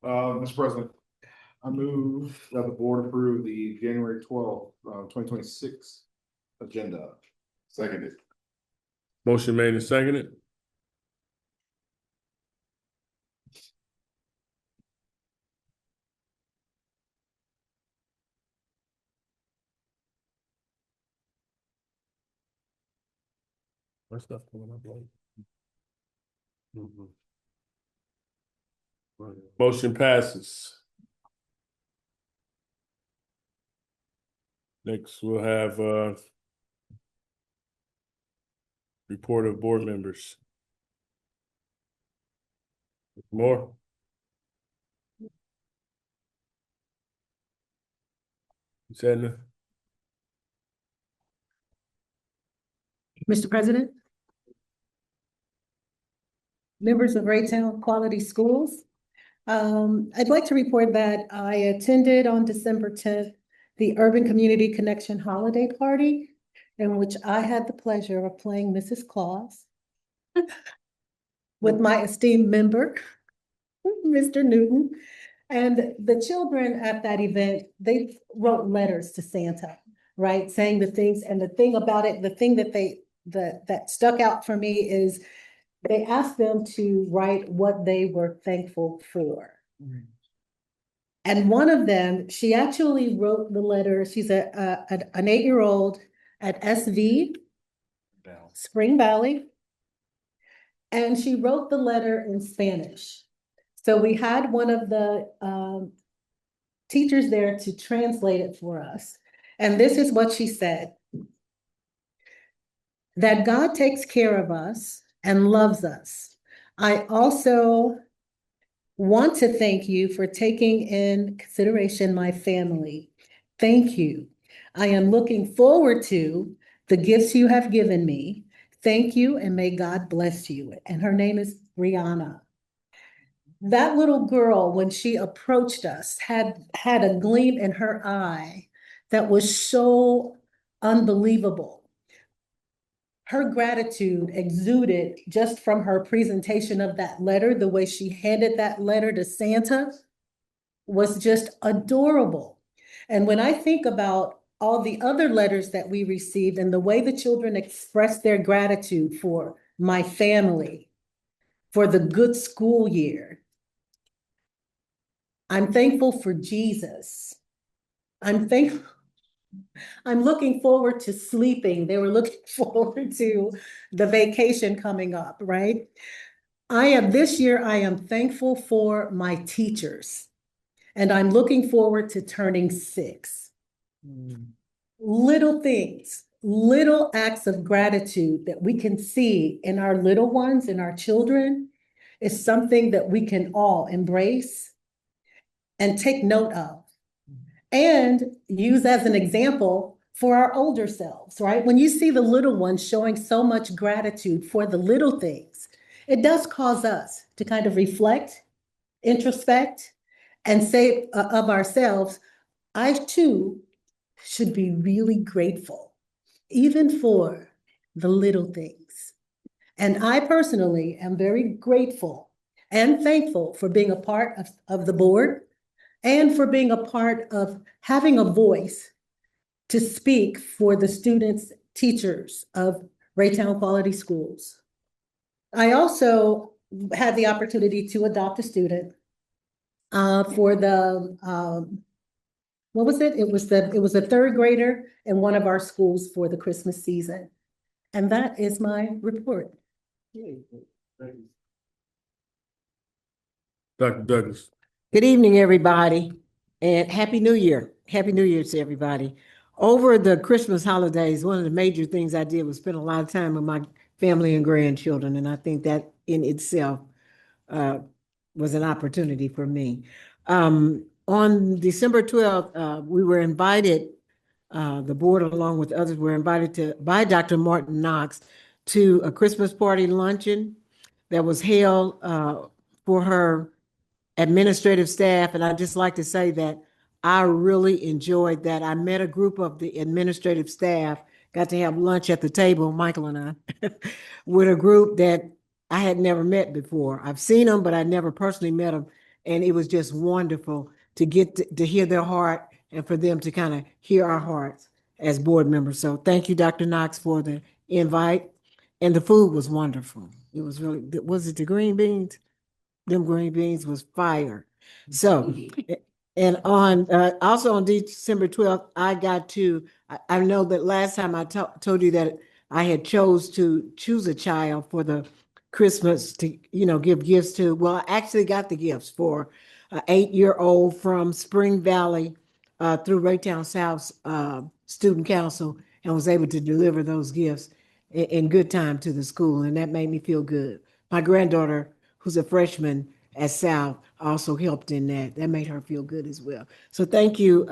Mr. President, I move that the board approve the January 12th, 2026 agenda. Seconded. Motion made and seconded. My stuff coming up late. Motion passes. Next, we'll have report of board members. More? Ms. Edna? Mr. President, members of Raytown Quality Schools, I'd like to report that I attended on December 10th the Urban Community Connection Holiday Party, in which I had the pleasure of playing Mrs. Claus with my esteemed member, Mr. Newton. And the children at that event, they wrote letters to Santa, right? Saying the things, and the thing about it, the thing that stuck out for me is they asked them to write what they were thankful for. And one of them, she actually wrote the letter. She's an 8-year-old at SV, Spring Valley. And she wrote the letter in Spanish. So we had one of the teachers there to translate it for us. And this is what she said: that God takes care of us and loves us. I also want to thank you for taking in consideration my family. Thank you. I am looking forward to the gifts you have given me. Thank you, and may God bless you. And her name is Brianna. That little girl, when she approached us, had a gleam in her eye that was so unbelievable. Her gratitude exuded just from her presentation of that letter. The way she handed that letter to Santa was just adorable. And when I think about all the other letters that we received and the way the children expressed their gratitude for my family, for the good school year, I'm thankful for Jesus. I'm looking forward to sleeping. They were looking forward to the vacation coming up, right? This year, I am thankful for my teachers, and I'm looking forward to turning 6. Little things, little acts of gratitude that we can see in our little ones, in our children, is something that we can all embrace and take note of, and use as an example for our older selves, right? When you see the little ones showing so much gratitude for the little things, it does cause us to kind of reflect, introspect, and say of ourselves, I too should be really grateful, even for the little things. And I personally am very grateful and thankful for being a part of the board, and for being a part of having a voice to speak for the students, teachers of Raytown Quality Schools. I also had the opportunity to adopt a student for the, what was it? It was a 3rd grader in one of our schools for the Christmas season. And that is my report. Dr. Douglas. Good evening, everybody, and Happy New Year. Happy New Year to everybody. Over the Christmas holidays, one of the major things I did was spend a lot of time with my family and grandchildren, and I think that in itself was an opportunity for me. On December 12th, we were invited, the board along with others were invited by Dr. Martin Knox to a Christmas party luncheon that was held for her administrative staff. And I'd just like to say that I really enjoyed that. I met a group of the administrative staff, got to have lunch at the table, Michael and I, with a group that I had never met before. I've seen them, but I never personally met them. And it was just wonderful to get to hear their heart and for them to kind of hear our hearts as board members. So thank you, Dr. Knox, for the invite. And the food was wonderful. It was really, was it the green beans? Them green beans was fire. So, and on, also on December 12th, I know that last time I told you that I had choose a child for the Christmas to, give gifts to. Well, I actually got the gifts for an 8-year-old from Spring Valley, through Raytown South's, Student Council, and was able to deliver those gifts in good time to the school. And that made me feel good. My granddaughter, who's a freshman at South, also helped in that. That made her feel good as well. So thank you,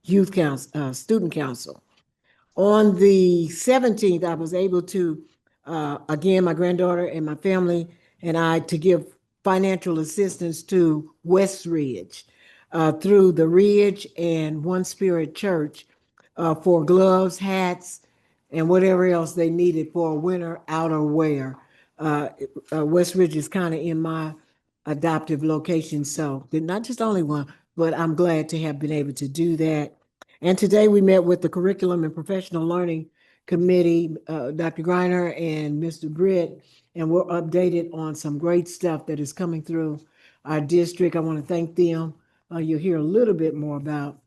Youth Council, Student Council. On the 17th, I was able to, again, my granddaughter and my family and I, to give financial assistance to West Ridge, through the Ridge and One Spirit Church, for gloves, hats, and whatever else they needed for winter outerwear. West Ridge is kind of in my adoptive location, so they're not just only one, but I'm glad to have been able to do that. And today we met with the Curriculum and Professional Learning Committee, Dr. Griner and Mr. Britt, and we're updated on some great stuff that is coming through our district. I want to thank them. You'll hear a little bit more about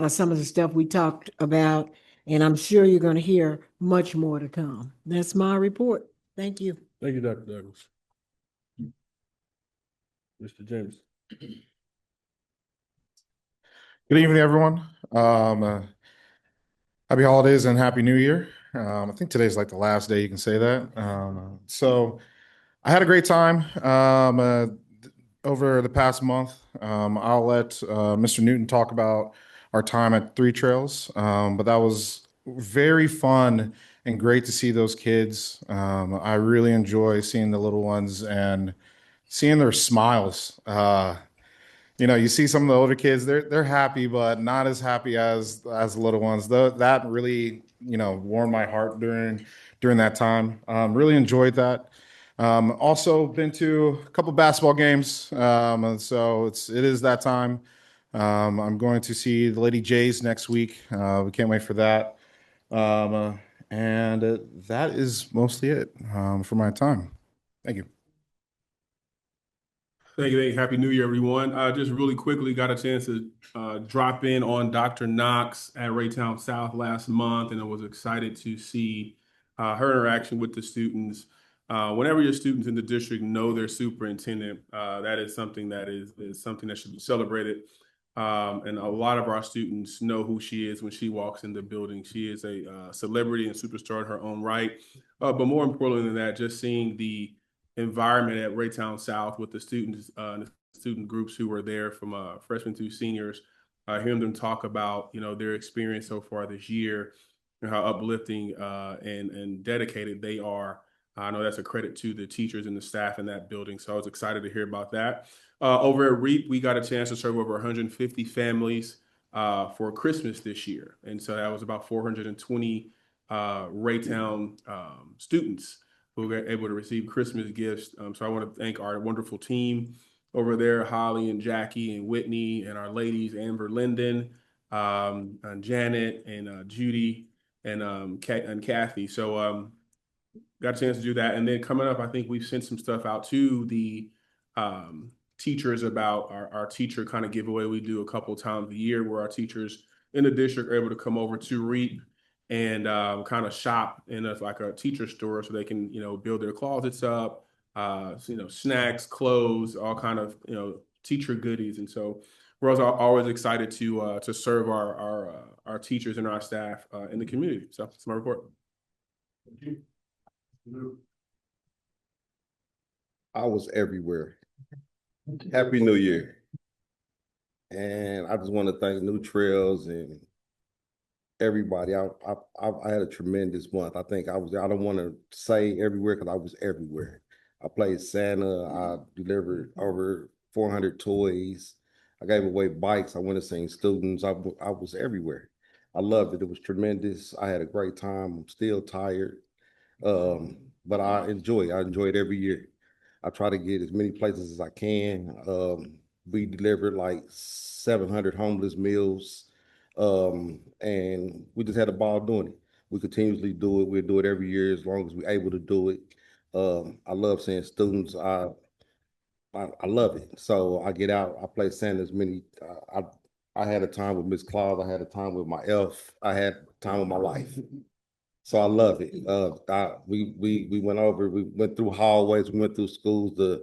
some of the stuff we talked about, and I'm sure you're going to hear much more to come. That's my report. Thank you. Thank you, Dr. Douglas. Mr. James. Good evening, everyone. Happy holidays and happy new year. I think today's like the last day you can say that. So I had a great time over the past month. I'll let Mr. Newton talk about our time at Three Trails, but that was very fun and great to see those kids. I really enjoy seeing the little ones and seeing their smiles. You see some of the older kids, they're happy, but not as happy as the little ones. That really, warmed my heart during that time. Really enjoyed that. Also been to a couple basketball games. And so it is that time. I'm going to see the Lady Jays next week. We can't wait for that. And that is mostly it for my time. Thank you. Thank you. Happy New Year, everyone. Just really quickly got a chance to drop in on Dr. Knox at Raytown South last month, and I was excited to see her interaction with the students. Whenever your students in the district know their superintendent, that is something that something that should be celebrated. And a lot of our students know who she is when she walks in the building. She is a celebrity and superstar in her own right. But more importantly than that, just seeing the environment at Raytown South with the students, the student groups who were there from freshmen through seniors, hearing them talk about their experience so far this year and how uplifting and dedicated they are. I know that's a credit to the teachers and the staff in that building. So I was excited to hear about that. Over at REAP, we got a chance to serve over 150 families for Christmas this year. And so that was about 420 Raytown students who were able to receive Christmas gifts. So I want to thank our wonderful team over there, Holly and Jackie and Whitney, and our ladies, Amber Linden, and Janet and Judy and Kathy. So got a chance to do that. And then coming up, I think we've sent some stuff out to the teachers about our teacher kind of giveaway we do a couple times a year, where our teachers in the district are able to come over to REAP and kind of shop in a teacher store, so they can build their closets up, snacks, clothes, all kind of teacher goodies. And so we're also always excited to serve our teachers and our staff in the community. So that's my report. I was everywhere. Happy New Year. And I just want to thank New Trails and everybody. I had a tremendous month. I don't want to say everywhere because I was everywhere. I played Santa. I delivered over 400 toys. I gave away bikes. I went to see students. I was everywhere. I loved it. It was tremendous. I had a great time. I'm still tired. But I enjoy it every year. I try to get as many places as I can. We delivered like 700 homeless meals. And we just had a ball doing it. We continuously do it. We'll do it every year as long as we're able to do it. I love seeing students. I love it. So I get out, I play Santa as many, I had a time with Miss Claus, I had a time with my elf, I had time with my life. So I love it. We went through hallways, we went through schools. The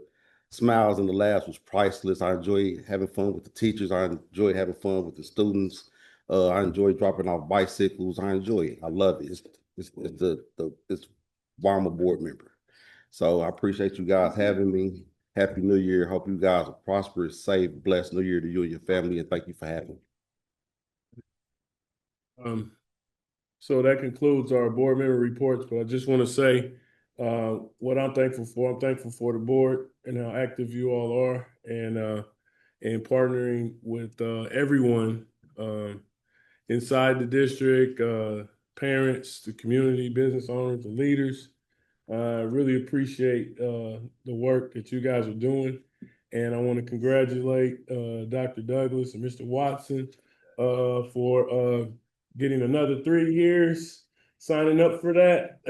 smiles in the labs was priceless. I enjoyed having fun with the teachers. I enjoyed having fun with the students. I enjoy dropping off bicycles. I enjoy it. I love it. It's why I'm a board member. So I appreciate you guys having me. Happy New Year. Hope you guys are prosperous, safe, blessed New Year to you and your family, and thank you for having me. So that concludes our board member reports, but I just want to say what I'm thankful for. I'm thankful for the board and how active you all are, and partnering with everyone inside the district, parents, the community, business owners, the leaders. I really appreciate the work that you guys are doing. And I want to congratulate Dr. Douglas and Mr. Watson for getting another 3 years, signing up for that,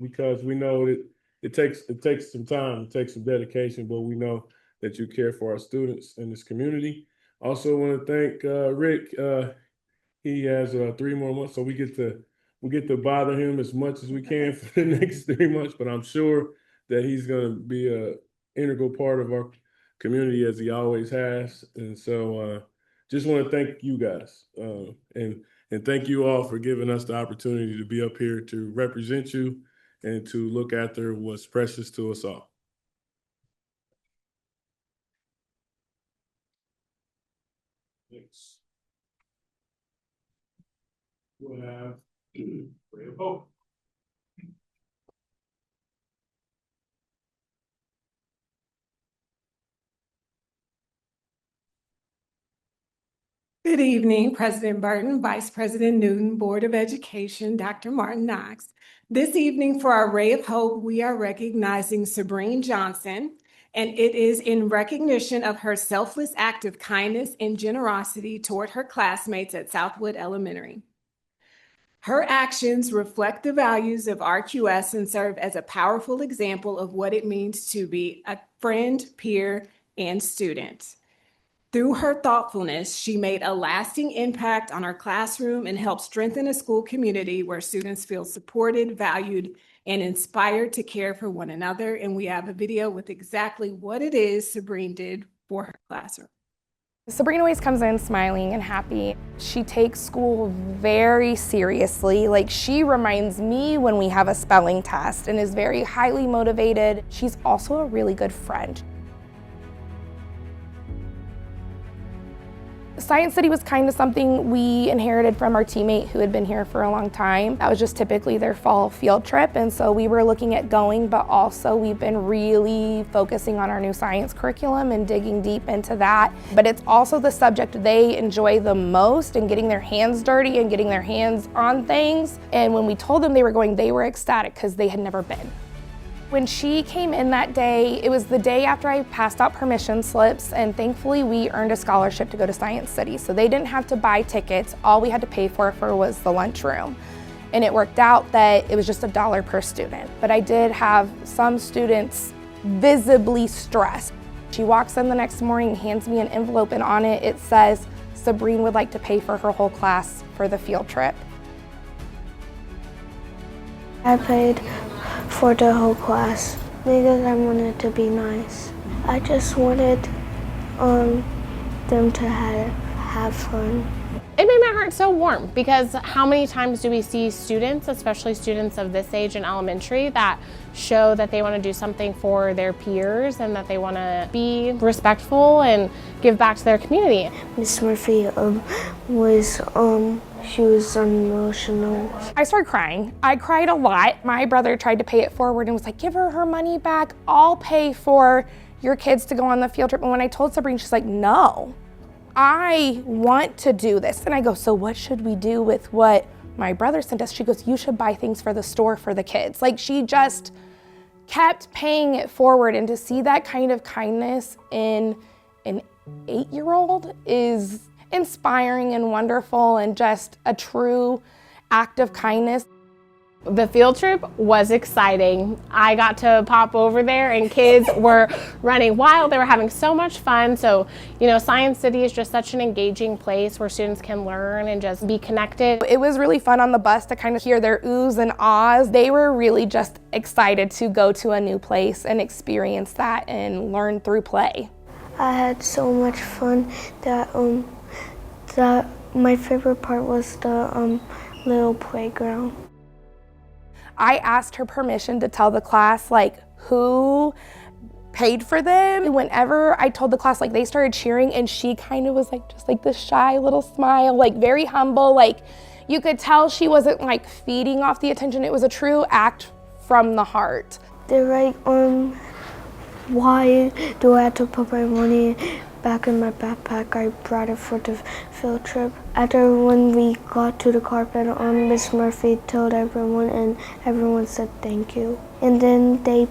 because we know that it takes some time, it takes some dedication, but we know that you care for our students in this community. Also want to thank Rick. He has 3 more months, so we get to bother him as much as we can for the next 3 months, but I'm sure that he's going to be an integral part of our community as he always has. And so just want to thank you guys and thank you all for giving us the opportunity to be up here to represent you and to look after what's precious to us all. Thanks. We'll have Ray of Hope. Good evening, President Burton, Vice President Newton, Board of Education, Dr. Martin Knox. This evening for our Ray of Hope, we are recognizing Sabrine Johnson, and it is in recognition of her selfless act of kindness and generosity toward her classmates at Southwood Elementary. Her actions reflect the values of RQS and serve as a powerful example of what it means to be a friend, peer, and student. Through her thoughtfulness, she made a lasting impact on our classroom and helped strengthen a school community where students feel supported, valued, and inspired to care for one another. And we have a video with exactly what it is Sabrine did for her classroom. Sabrine always comes in smiling and happy. She takes school very seriously. Like, she reminds me when we have a spelling test and is very highly motivated. She's also a really good friend. Science City was kind of something we inherited from our teammate who had been here for a long time. That was just typically their fall field trip, and so we were looking at going, but also we've been really focusing on our new science curriculum and digging deep into that. But it's also the subject they enjoy the most, and getting their hands dirty and getting their hands on things. And when we told them they were going, they were ecstatic because they had never been. When she came in that day, it was the day after I passed out permission slips, and thankfully we earned a scholarship to go to Science City. So they didn't have to buy tickets. All we had to pay for was the lunchroom. And it worked out that it was just $1 per student. But I did have some students visibly stressed. She walks in the next morning, hands me an envelope, and on it says, Sabrine would like to pay for her whole class for the field trip. I paid for the whole class because I wanted to be nice. I just wanted them to have fun. It made my heart so warm because how many times do we see students, especially students of this age in elementary, that show that they want to do something for their peers and that they want to be respectful and give back to their community. Miss Murphy she was emotional. I started crying. I cried a lot. My brother tried to pay it forward and was like, give her money back. I'll pay for your kids to go on the field trip. And when I told Sabrine, she's like, no, I want to do this. And I go, so what should we do with what my brother sent us? She goes, you should buy things for the store for the kids. Like, she just kept paying it forward, and to see that kind of kindness in an 8-year-old is inspiring and wonderful and just a true act of kindness. The field trip was exciting. I got to pop over there and kids were running wild. They were having so much fun. So, you know, Science City is just such an engaging place where students can learn and just be connected. It was really fun on the bus to kind of hear their oohs and ahs. They were really just excited to go to a new place and experience that and learn through play. I had so much fun that my favorite part was the little playground. I asked her permission to tell the class like who paid for them. Whenever I told the class, like they started cheering, and she kind of was like just like this shy little smile, like very humble, like you could tell she wasn't like feeding off the attention. It was a true act from the heart. They're like, why do I have to put my money back in my backpack? I brought it for the field trip. After when we got to the carpet, Miss Murphy told everyone, and everyone said thank you. And then they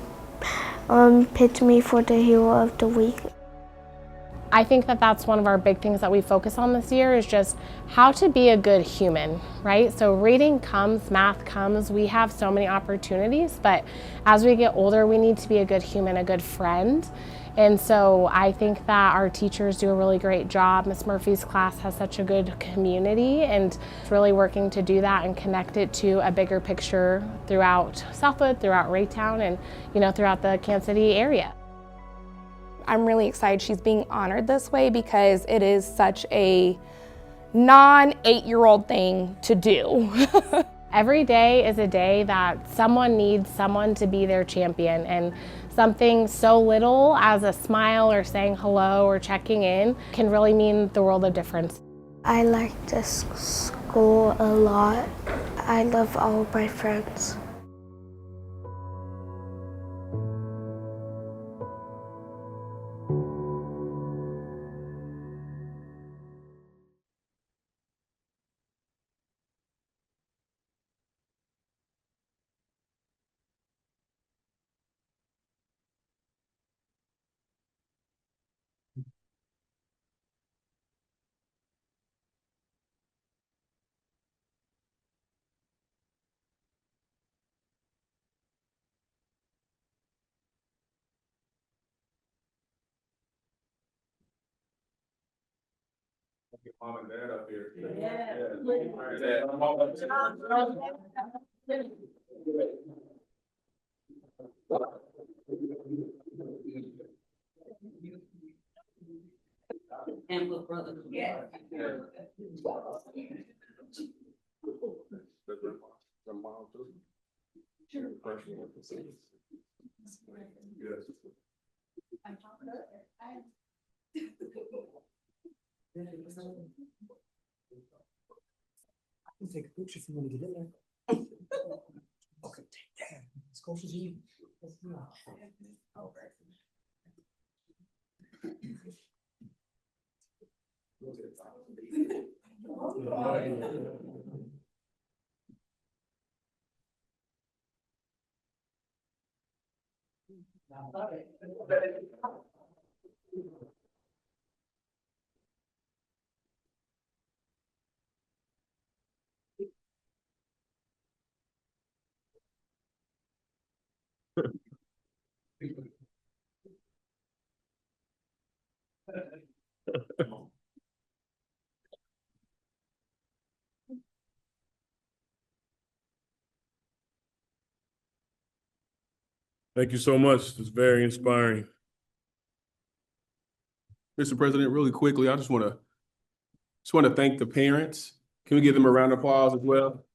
picked me for the Hero of the Week. I think that that's one of our big things that we focus on this year is just how to be a good human, right? So reading comes, math comes, we have so many opportunities, but as we get older, we need to be a good human, a good friend. And so I think that our teachers do a really great job. Miss Murphy's class has such a good community, and it's really working to do that and connect it to a bigger picture throughout Southwood, throughout Raytown, and you know, throughout the Kansas City area. I'm really excited she's being honored this way because it is such a non-8-year-old thing to do. Every day is a day that someone needs someone to be their champion, and something so little as a smile or saying hello or checking in can really mean the world of difference. I like this school a lot. I love all of my friends. Get mom and dad up here. And with brother. Yeah. I can take a picture if you want to get in there. Okay, damn, as close as you. Thank you so much. It's very inspiring. Mr. President, really quickly, I just want to thank the parents. Can we give them a round of applause as well?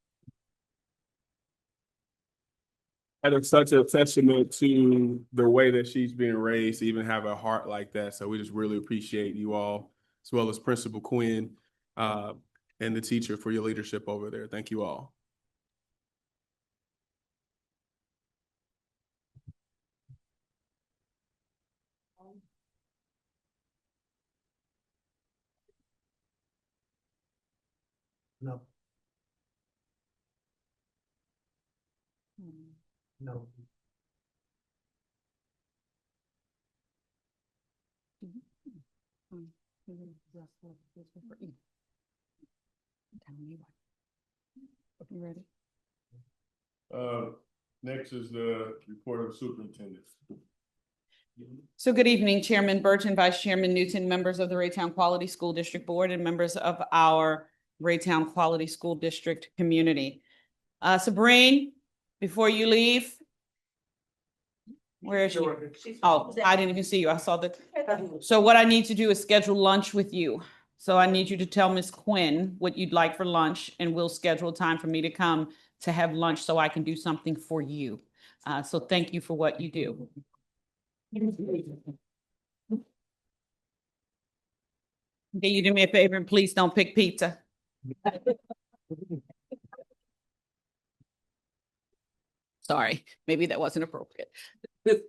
That is such a testament to the way that she's being raised to even have a heart like that. So we just really appreciate you all, as well as Principal Quinn and the teacher for your leadership over there. Thank you all. No. No. Next is the report of the superintendent. So good evening, Chairman Burton, Vice Chairman Newton, members of the Raytown Quality School District Board, and members of our Raytown Quality School District community. Sabrine, before you leave, where is she? Oh, I didn't even see you. I saw the. So what I need to do is schedule lunch with you. So I need you to tell Ms. Quinn what you'd like for lunch, and we'll schedule time for me to come to have lunch so I can do something for you. So thank you for what you do. Can you do me a favor and please don't pick pizza? Sorry, maybe that wasn't appropriate.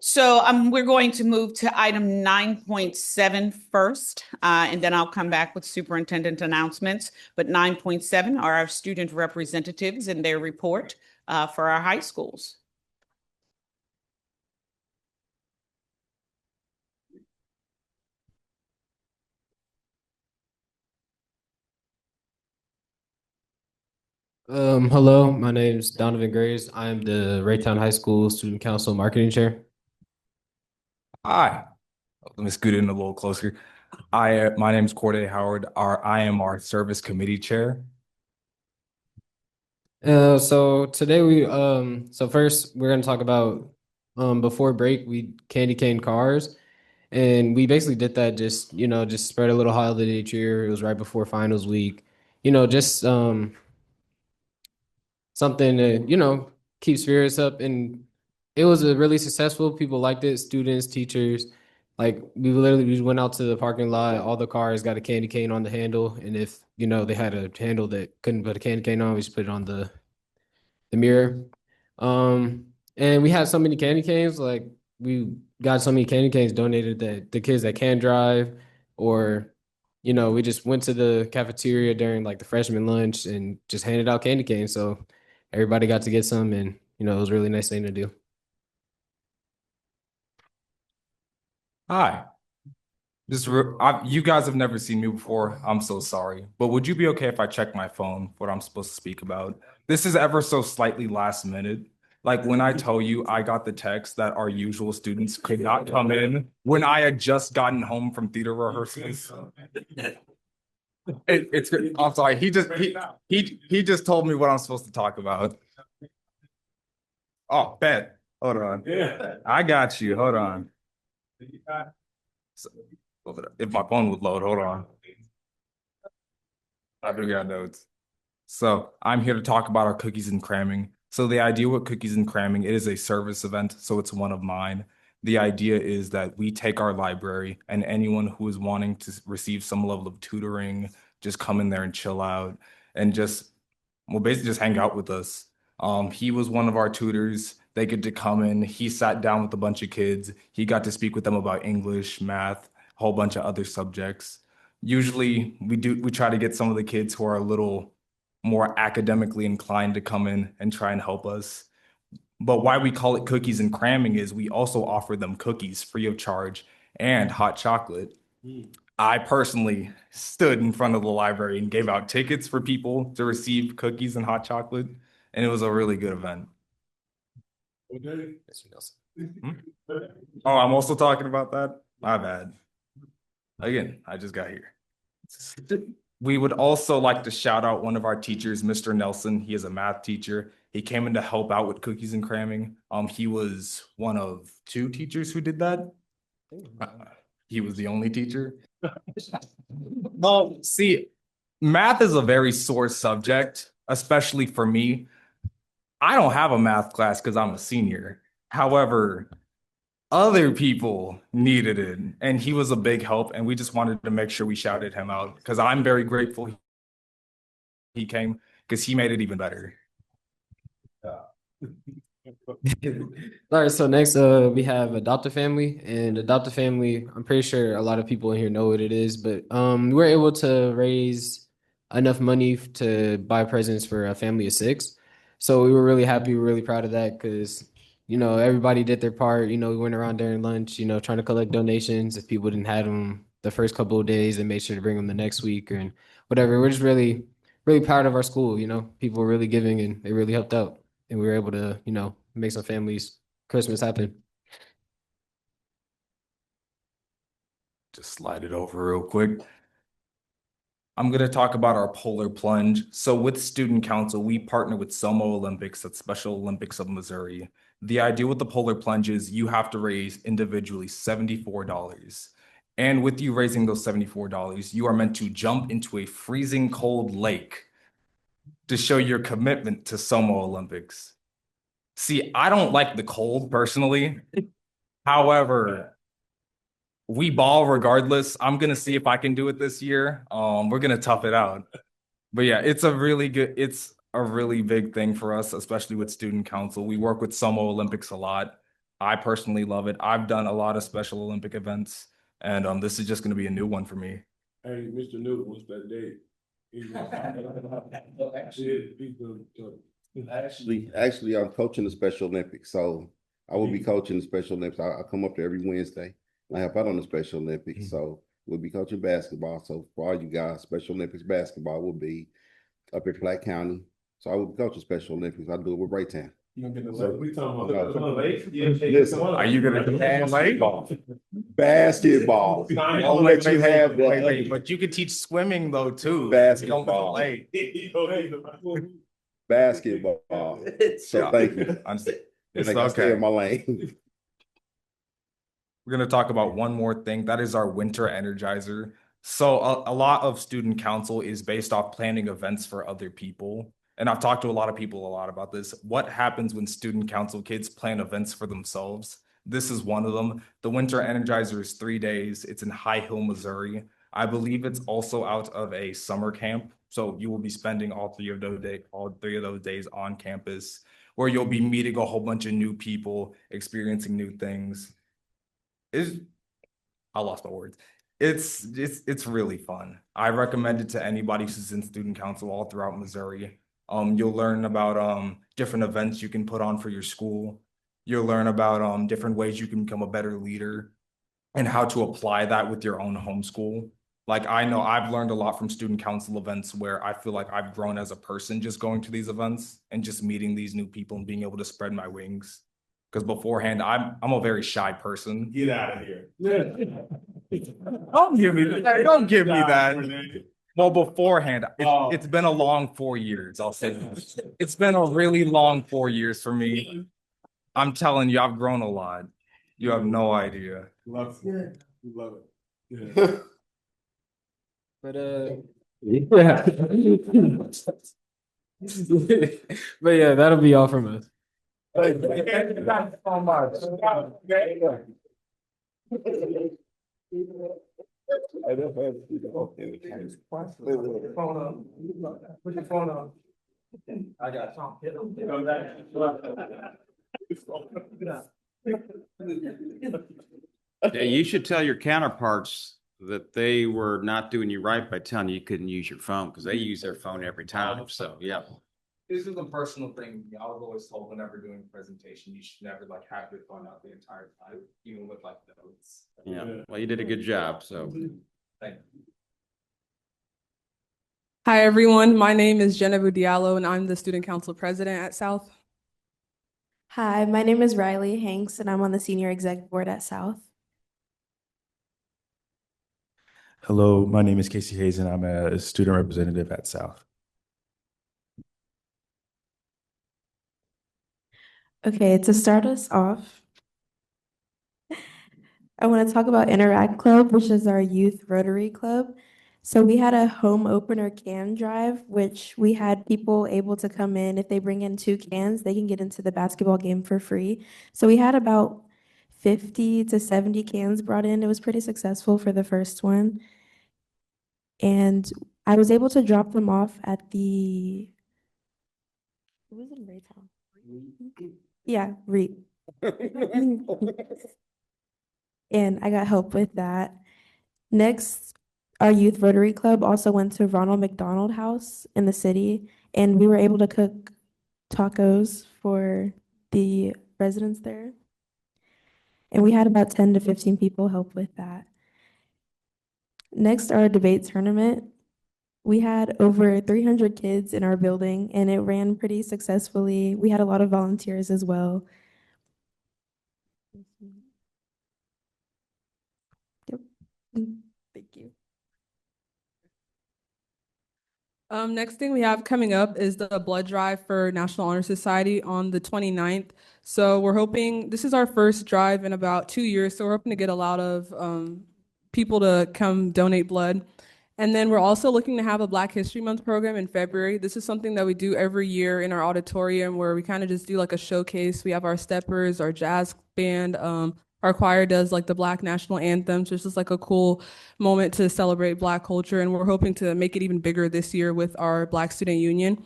So we're going to move to item 9.7 first, and then I'll come back with superintendent announcements. But 9.7 are our student representatives and their report for our high schools. Hello, my name is Donovan Graves. I am the Raytown High School Student Council Marketing Chair. Hi. Let me scoot in a little closer. My name is Corday Howard. I am our Service Committee Chair. So today so first we're gonna talk about before break we candy cane cars, and we basically did that just spread a little holiday cheer. It was right before finals week, just something to keep spirits up, and it was a really successful. People liked it, students, teachers. Like we went out to the parking lot. All the cars got a candy cane on the handle, and if they had a handle that couldn't put a candy cane on, we just put it on the mirror. And we had so many candy canes. Like we got so many candy canes donated that the kids that can drive, or we just went to the cafeteria during like the freshman lunch and just handed out candy canes. So everybody got to get some, and it was a really nice thing to do. Hi. You guys have never seen me before. I'm so sorry. But would you be okay if I check my phone what I'm supposed to speak about? This is ever so slightly last minute. Like when I tell you I got the text that our usual students could not come in when I had just gotten home from theater rehearsals. I'm sorry. He just told me what I'm supposed to talk about. Oh, bet. Hold on. Yeah. I got you. Hold on. So, if my phone would load, hold on. I do got notes. So I'm here to talk about our cookies and cramming. So the idea with cookies and cramming, it is a service event, so it's one of mine. The idea is that we take our library, and anyone who is wanting to receive some level of tutoring, just come in there and chill out and basically just hang out with us. He was one of our tutors. They get to come in. He sat down with a bunch of kids. He got to speak with them about English, math, a whole bunch of other subjects. Usually we try to get some of the kids who are a little more academically inclined to come in and try and help us. But why we call it cookies and cramming is we also offer them cookies free of charge and hot chocolate. I personally stood in front of the library and gave out tickets for people to receive cookies and hot chocolate, and it was a really good event. Okay. Oh, I'm also talking about that? My bad. Again, I just got here. We would also like to shout out one of our teachers, Mr. Nelson. He is a math teacher. He came in to help out with cookies and cramming. He was one of 2 teachers who did that. He was the only teacher. Well, see, math is a very sore subject, especially for me. I don't have a math class because I'm a senior. However, other people needed it, and he was a big help, and we just wanted to make sure we shouted him out because I'm very grateful he came because he made it even better. All right, so next we have Adopt a Family, and Adopt a Family, I'm pretty sure a lot of people in here know what it is, but we were able to raise enough money to buy presents for a family of 6. So we were really happy, we were really proud of that because everybody did their part. We went around during lunch, trying to collect donations if people didn't have them, the first couple of days and made sure to bring them the next week or whatever. We're just really, really proud of our school. You know, people were really giving and they really helped out, and we were able to, you know, make some families Christmas happen. Just slide it over real quick. I'm going to talk about our polar plunge. So with Student Council, we partner with Selma Olympics, that's Special Olympics of Missouri. The idea with the polar plunge is you have to raise individually $74. And with you raising those $74, you are meant to jump into a freezing cold lake to show your commitment to Selma Olympics. See, I don't like the cold personally. However, we ball regardless. I'm gonna see if I can do it this year. We're gonna tough it out. But yeah, it's a really big thing for us, especially with Student Council. We work with Selma Olympics a lot. I personally love it. I've done a lot of Special Olympic events, and this is just gonna be a new one for me. Hey, Mr. Newton, what's that date? Actually, I'm coaching the Special Olympics, so I will be coaching the Special Olympics. I come up there every Wednesday. I help out on the Special Olympics, so we'll be coaching basketball. So for all you guys, Special Olympics basketball will be up at Platte County. So I will be coaching Special Olympics. I do it with Raytown. We talking about Listen, Are you gonna do basketball? Basketball. I'll let you have that. Wait, but you could teach swimming though too. Basketball. Basketball. So Yeah. thank you. It's I stay okay. in my lane. We're going to talk about one more thing. That is our winter energizer. So a lot of Student Council is based off planning events for other people. And I've talked to a lot of people a lot about this. What happens when Student Council kids plan events for themselves? This is one of them. The winter energizer is 3 days. It's in High Hill, Missouri. I believe it's also out of a summer camp. So you will be spending all three of those days on campus, where you'll be meeting a whole bunch of new people, experiencing new things. I lost my words. It's really fun. I recommend it to anybody who's in Student Council all throughout Missouri. You'll learn about different events you can put on for your school. You'll learn about different ways you can become a better leader and how to apply that with your own homeschool. Like, I know I've learned a lot from Student Council events where I feel like I've grown as a person just going to these events and just meeting these new people and being able to spread my wings. Because beforehand, I'm a very shy person. Get out of here. Don't give me that. Don't give me that. Well, beforehand, it's been a long 4 years. I'll say that. It's been a really long 4 years for me. I'm telling you, I've grown a lot. You have no idea. Love it. Love it. Yeah. But yeah. But yeah, that'll be all from us. Thank you so much. Put your phone on. I got Yeah, you should tell your counterparts that they were not doing you right by telling you couldn't use your phone, because they use their phone every time. So, yeah. This is a personal thing. I was always told whenever doing a presentation, you should never like have your phone out the entire time, even with like notes. Yeah. Well, you did a good job. So, Thank you. Hi, everyone. My name is Genevieve Diallo, and I'm the Student Council President at South. Hi, my name is Riley Hanks, and I'm on the Senior Exec Board at South. Hello, my name is Casey Hayes, and I'm a student representative at South. Okay, to start us off, I want to talk about Interact Club, which is our youth Rotary Club. So we had a home opener can drive, which we had people able to come in. If they bring in 2 cans, they can get into the basketball game for free. So we had about 50 to 70 cans brought in. It was pretty successful for the first one. And I was able to drop them off at the, it was in Raytown. Yeah, REAP. And I got help with that. Next, our youth Rotary Club also went to Ronald McDonald House in the city, and we were able to cook tacos for the residents there. And we had about 10 to 15 people help with that. Next, our debate tournament. We had over 300 kids in our building and it ran pretty successfully. We had a lot of volunteers as well. Yep. Thank you. Next thing we have coming up is the blood drive for National Honor Society on the 29th. So we're hoping, this is our first drive in about 2 years, so we're hoping to get a lot of people to come donate blood. And then we're also looking to have a Black History Month program in February. This is something that we do every year in our auditorium where we kind of just do like a showcase. We have our steppers, our jazz band, our choir does like the Black national anthem. So it's just like a cool moment to celebrate Black culture. And we're hoping to make it even bigger this year with our Black Student Union.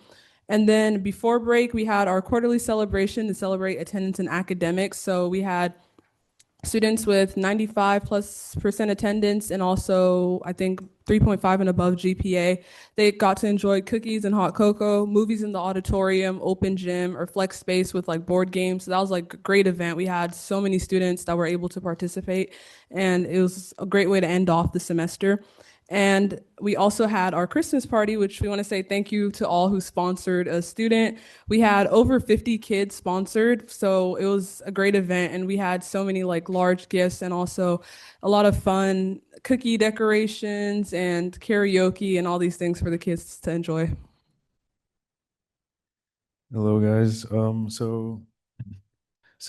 And then before break, we had our quarterly celebration to celebrate attendance in academics. So we had students with 95+% attendance and also I think 3.5 and above GPA. They got to enjoy cookies and hot cocoa, movies in the auditorium, open gym, or flex space with like board games. So that was like a great event. We had so many students that were able to participate and it was a great way to end off the semester. And we also had our Christmas party, which we want to say thank you to all who sponsored a student. We had over 50 kids sponsored, so it was a great event, and we had so many like large gifts and also a lot of fun cookie decorations and karaoke and all these things for the kids to enjoy. Hello, guys. So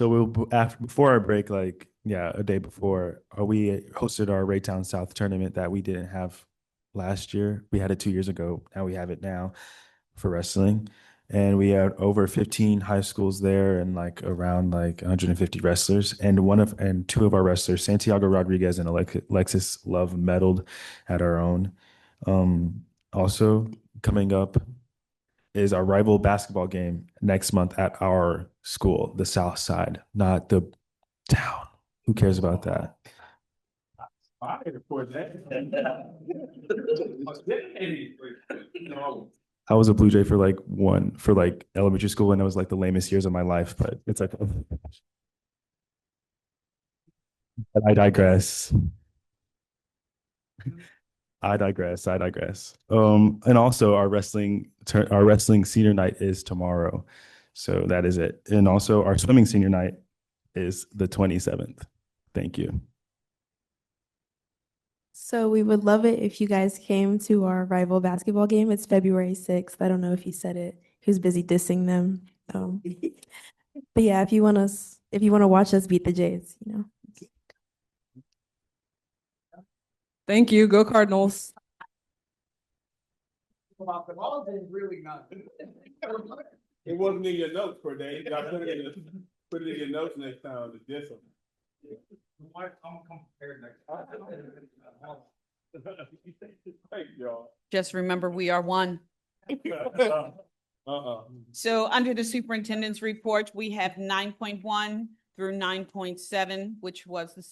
we'll after before our break, like a day before, we hosted our Raytown South tournament that we didn't have last year. We had it 2 years ago. Now we have it now for wrestling, and we had over 15 high schools there and like around like 150 wrestlers. And two of our wrestlers, Santiago Rodriguez and Alexis Love, medaled at our own. Also coming up is our rival basketball game next month at our school, the South Side, not the town. Who cares about that? I was a Blue Jay for like elementary school, and it was like the lamest years of my life, but it's like, but I digress. I digress. And also our wrestling senior night is tomorrow. So that is it. And also our swimming senior night is the 27th. Thank you. So we would love it if you guys came to our rival basketball game. It's February 6th. I don't know if he said it. He was busy dissing them. But yeah, if you want to watch us beat the Jays, you know. Thank you. Go Cardinals. It wasn't in your notes per day. You got to put it in your notes next time to diss them. I'm prepared next time. Thank y'all. Just remember, we are one. So under the superintendent's report, we have 9.1 through 9.7, which was the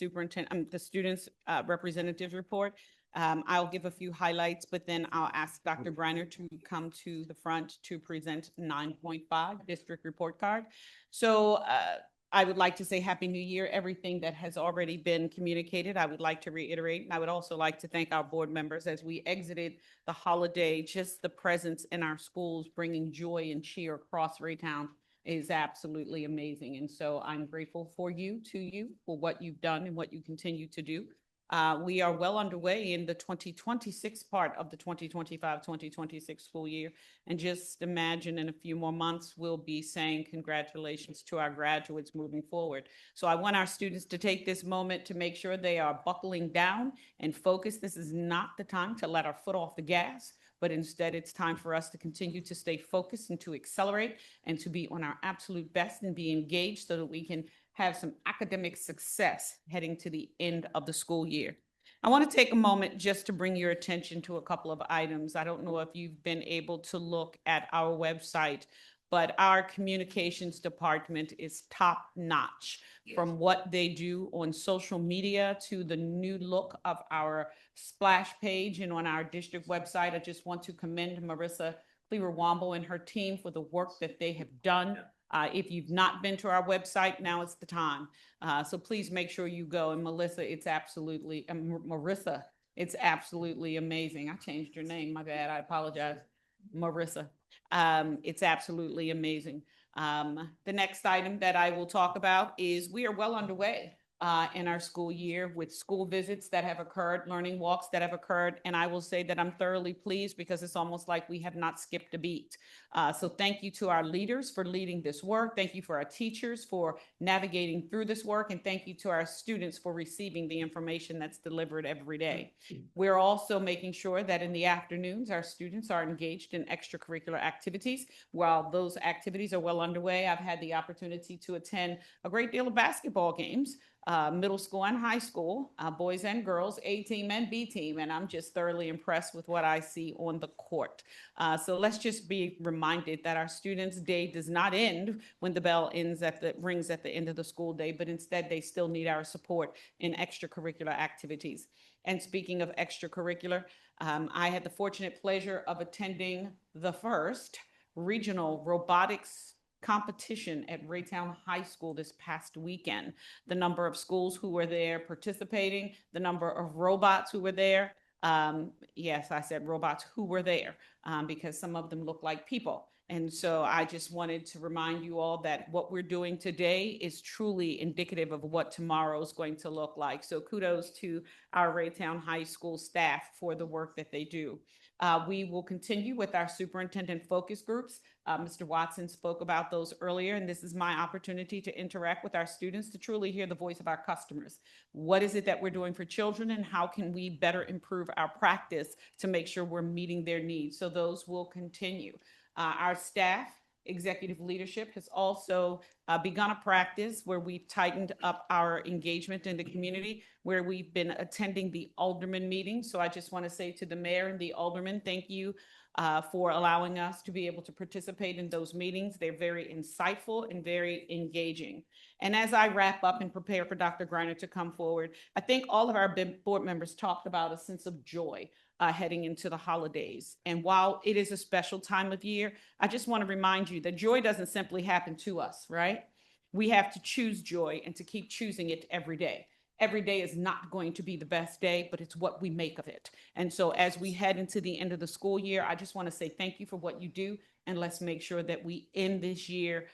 students' representatives report. I'll give a few highlights, but then I'll ask Dr. Briner to come to the front to present 9.5 district report card. So I would like to say Happy New Year. Everything that has already been communicated, I would like to reiterate. And I would also like to thank our board members as we exited the holiday. Just the presence in our schools, bringing joy and cheer across Raytown is absolutely amazing. And so I'm grateful for you for what you've done and what you continue to do. We are well underway in the 2026 part of the 2025-2026 school year. And just imagine in a few more months, we'll be saying congratulations to our graduates moving forward. So I want our students to take this moment to make sure they are buckling down and focused. This is not the time to let our foot off the gas, but instead it's time for us to continue to stay focused and to accelerate and to be on our absolute best and be engaged so that we can have some academic success heading to the end of the school year. I want to take a moment just to bring your attention to a couple of items. I don't know if you've been able to look at our website, but our communications department is top notch. From what they do on social media to the new look of our splash page and on our district website. I just want to commend Marissa Cleaver-Womble and her team for the work that they have done. If you've not been to our website, now is the time. So please make sure you go. And Melissa, it's absolutely, Marissa, It's absolutely amazing. I changed your name. My bad. I apologize. Marissa. It's absolutely amazing. The next item that I will talk about is we are well underway in our school year with school visits that have occurred, learning walks that have occurred. And I will say that I'm thoroughly pleased because it's almost like we have not skipped a beat. So thank you to our leaders for leading this work. Thank you for our teachers for navigating through this work. And thank you to our students for receiving the information that's delivered every day. We're also making sure that in the afternoons, our students are engaged in extracurricular activities. While those activities are well underway, I've had the opportunity to attend a great deal of basketball games, middle school and high school, boys and girls, A team and B team, and I'm just thoroughly impressed with what I see on the court. So let's just be reminded that our students' day does not end when the bell rings at the end of the school day, but instead they still need our support in extracurricular activities. And speaking of extracurricular, I had the fortunate pleasure of attending the first regional robotics competition at Raytown High School this past weekend. The number of schools who were there participating, the number of robots who were there. Yes, I said robots who were there because some of them look like people. And so I just wanted to remind you all that what we're doing today is truly indicative of what tomorrow is going to look like. So kudos to our Raytown High School staff for the work that they do. We will continue with our superintendent focus groups. Mr. Watson spoke about those earlier, and this is my opportunity to interact with our students to truly hear the voice of our customers. What is it that we're doing for children, and how can we better improve our practice to make sure we're meeting their needs? So those will continue. Our staff executive leadership has also begun a practice where we've tightened up our engagement in the community, where we've been attending the alderman meetings. So I just want to say to the mayor and the alderman, thank you for allowing us to be able to participate in those meetings. They're very insightful and very engaging. And as I wrap up and prepare for Dr. Greiner to come forward, I think all of our board members talked about a sense of joy heading into the holidays. And while it is a special time of year, I just want to remind you that joy doesn't simply happen to us, right? We have to choose joy and to keep choosing it every day. Every day is not going to be the best day, but it's what we make of it. And so as we head into the end of the school year, I just want to say thank you for what you do. And let's make sure that we end this year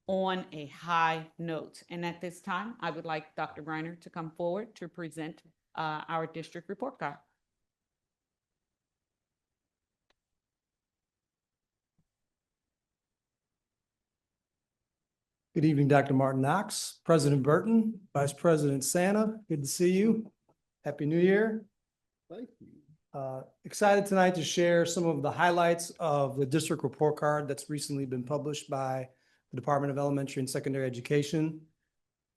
on a high note. And at this time, I would like Dr. Greiner to come forward to present our district report card. Good evening, Dr. Martin Knox, President Burton, Vice President Santa. Good to see you. Happy New Year. Thank you. Excited tonight to share some of the highlights of the district report card that's recently been published by the Department of Elementary and Secondary Education.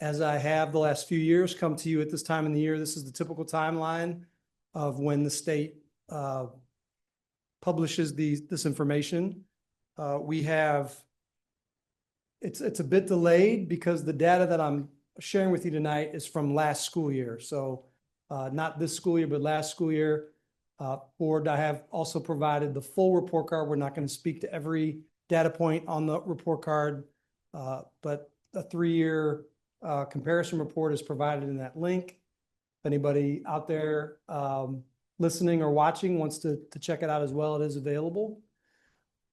As I have the last few years come to you at this time in the year, this is the typical timeline of when the state publishes this information. It's a bit delayed because the data that I'm sharing with you tonight is from last school year. So not this school year, but last school year. Board, I have also provided the full report card. We're not going to speak to every data point on the report card, but a 3-year comparison report is provided in that link. If anybody out there listening or watching wants to check it out as well, it is available.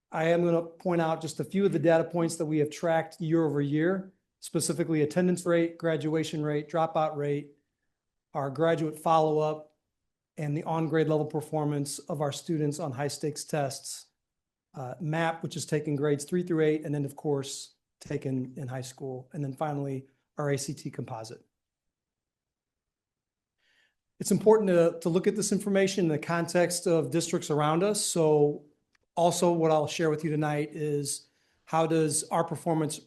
I am going to point out just a few of the data points that we have tracked year over year, specifically attendance rate, graduation rate, dropout rate, our graduate follow-up, and the on-grade level performance of our students on high-stakes tests, MAP, which is taking grades 3 through 8, and then, of course, taken in high school, and then finally, our ACT composite. It's important to look at this information in the context of districts around us. So also what I'll share with you tonight is how does our performance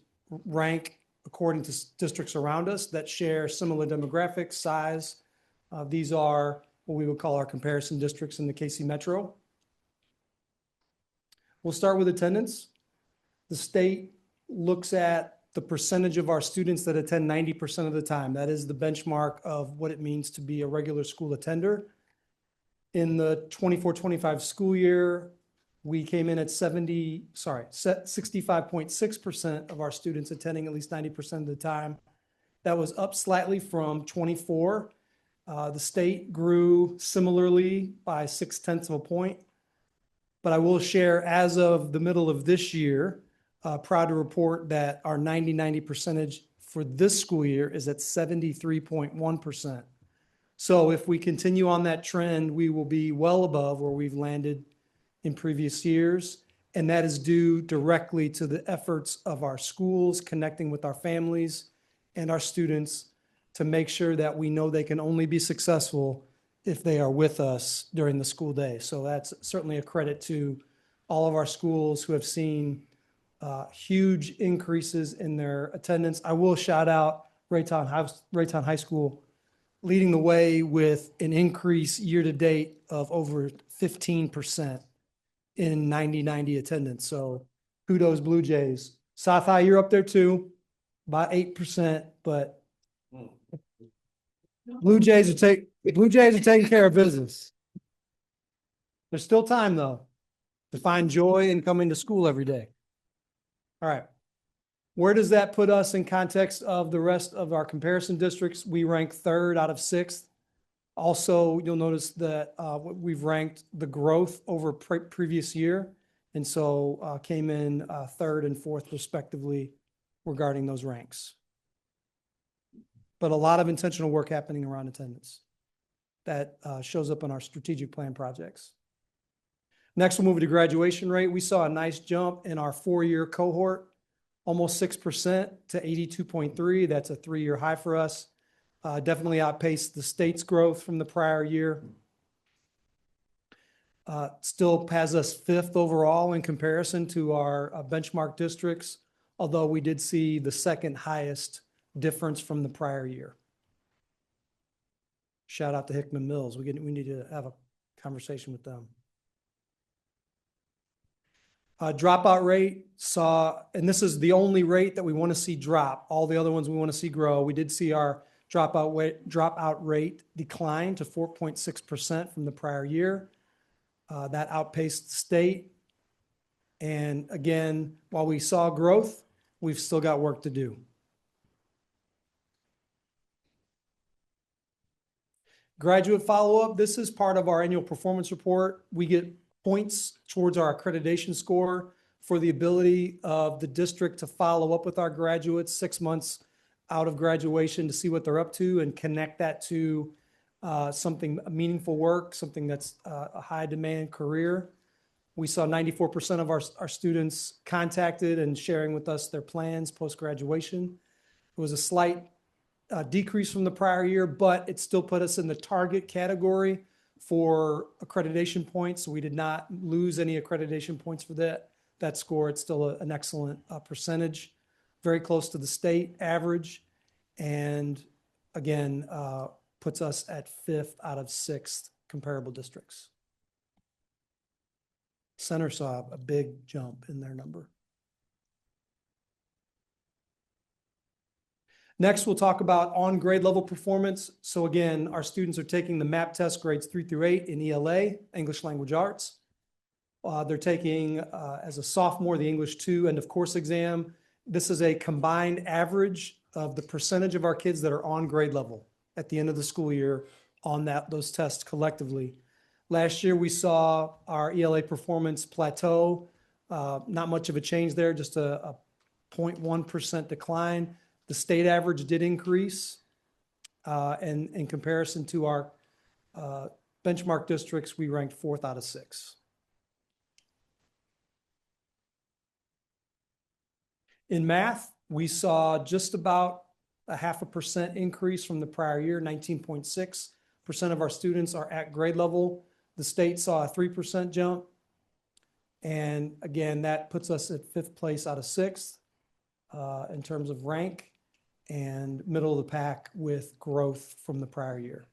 rank according to districts around us that share similar demographics, size. These are what we would call our comparison districts in the KC Metro. We'll start with attendance. The state looks at the percentage of our students that attend 90% of the time. That is the benchmark of what it means to be a regular school attender. In the 24-25 school year, we came in at 65.6% of our students attending at least 90% of the time. That was up slightly from 24. The state grew similarly by 0.6 of a point. But I will share, as of the middle of this year, proud to report that our 90-90 percentage for this school year is at 73.1%. So if we continue on that trend, we will be well above where we've landed in previous years. And that is due directly to the efforts of our schools, connecting with our families and our students to make sure that we know they can only be successful if they are with us during the school day. So that's certainly a credit to all of our schools who have seen huge increases in their attendance. I will shout out Raytown High School leading the way with an increase year to date of over 15% in 90-90 attendance. So kudos Blue Jays. South High, you're up there too, about 8%, but Blue Jays are taking care of business. There's still time though to find joy in coming to school every day. All right. Where does that put us in context of the rest of our comparison districts? We rank 3rd out of 6th. Also, you'll notice that we've ranked the growth over previous year. And so came in 3rd and 4th respectively regarding those ranks. But a lot of intentional work happening around attendance that shows up in our strategic plan projects. Next, we'll move to graduation rate. We saw a nice jump in our 4-year cohort, almost 6% to 82.3. That's a 3-year high for us. Definitely outpaced the state's growth from the prior year. Still has us 5th overall in comparison to our benchmark districts, although we did see the 2nd highest difference from the prior year. Shout out to Hickman Mills. We need to have a conversation with them. Dropout rate saw, and this is the only rate that we want to see drop. All the other ones we want to see grow. We did see our dropout rate decline to 4.6% from the prior year. That outpaced the state. And again, while we saw growth, we've still got work to do. Graduate follow-up. This is part of our annual performance report. We get points towards our accreditation score for the ability of the district to follow up with our graduates 6 months out of graduation to see what they're up to and connect that to something meaningful work, something that's a high demand career. We saw 94% of our students contacted and sharing with us their plans post-graduation. It was a slight decrease from the prior year, but it still put us in the target category for accreditation points. So we did not lose any accreditation points for that score. It's still an excellent percentage, very close to the state average. And again, puts us at 5th out of 6 comparable districts. Center saw a big jump in their number. Next, we'll talk about on grade level performance. So again, our students are taking the MAP test grades 3 through 8 in ELA, English Language Arts. They're taking, as a sophomore, the English 2 end of course exam. This is a combined average of the percentage of our kids that are on grade level at the end of the school year on those tests collectively. Last year, we saw our ELA performance plateau. Not much of a change there, just a 0.1% decline. The state average did increase, and in comparison to our benchmark districts, we ranked 4th out of 6. In math, we saw just about a 0.5% increase from the prior year. 19.6% of our students are at grade level. The state saw a 3% jump. And again, that puts us at 5th place out of 6th in terms of rank, and middle of the pack with growth from the prior year.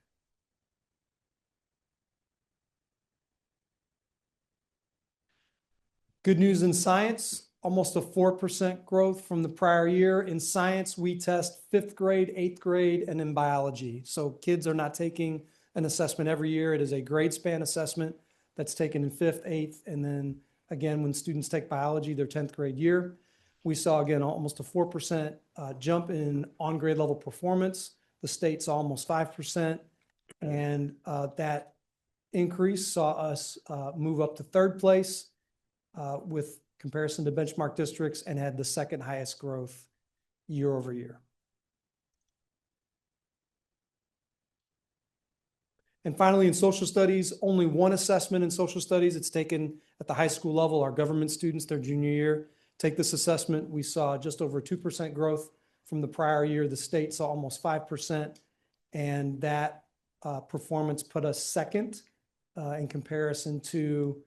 Good news in science, almost a 4% growth from the prior year. In science, we test 5th grade, 8th grade, and in biology. So kids are not taking an assessment every year. It is a grade span assessment that's taken in 5th, 8th, and then again, when students take biology, their 10th grade year. We saw, again, almost a 4% jump in on-grade level performance. The state saw almost 5%. And that increase saw us move up to third place with comparison to benchmark districts and had the second highest growth year over year. And finally, in social studies, only one assessment in social studies. It's taken at the high school level. Our government students, their junior year, take this assessment. We saw just over 2% growth from the prior year. The state saw almost 5%. And that performance put us second in comparison to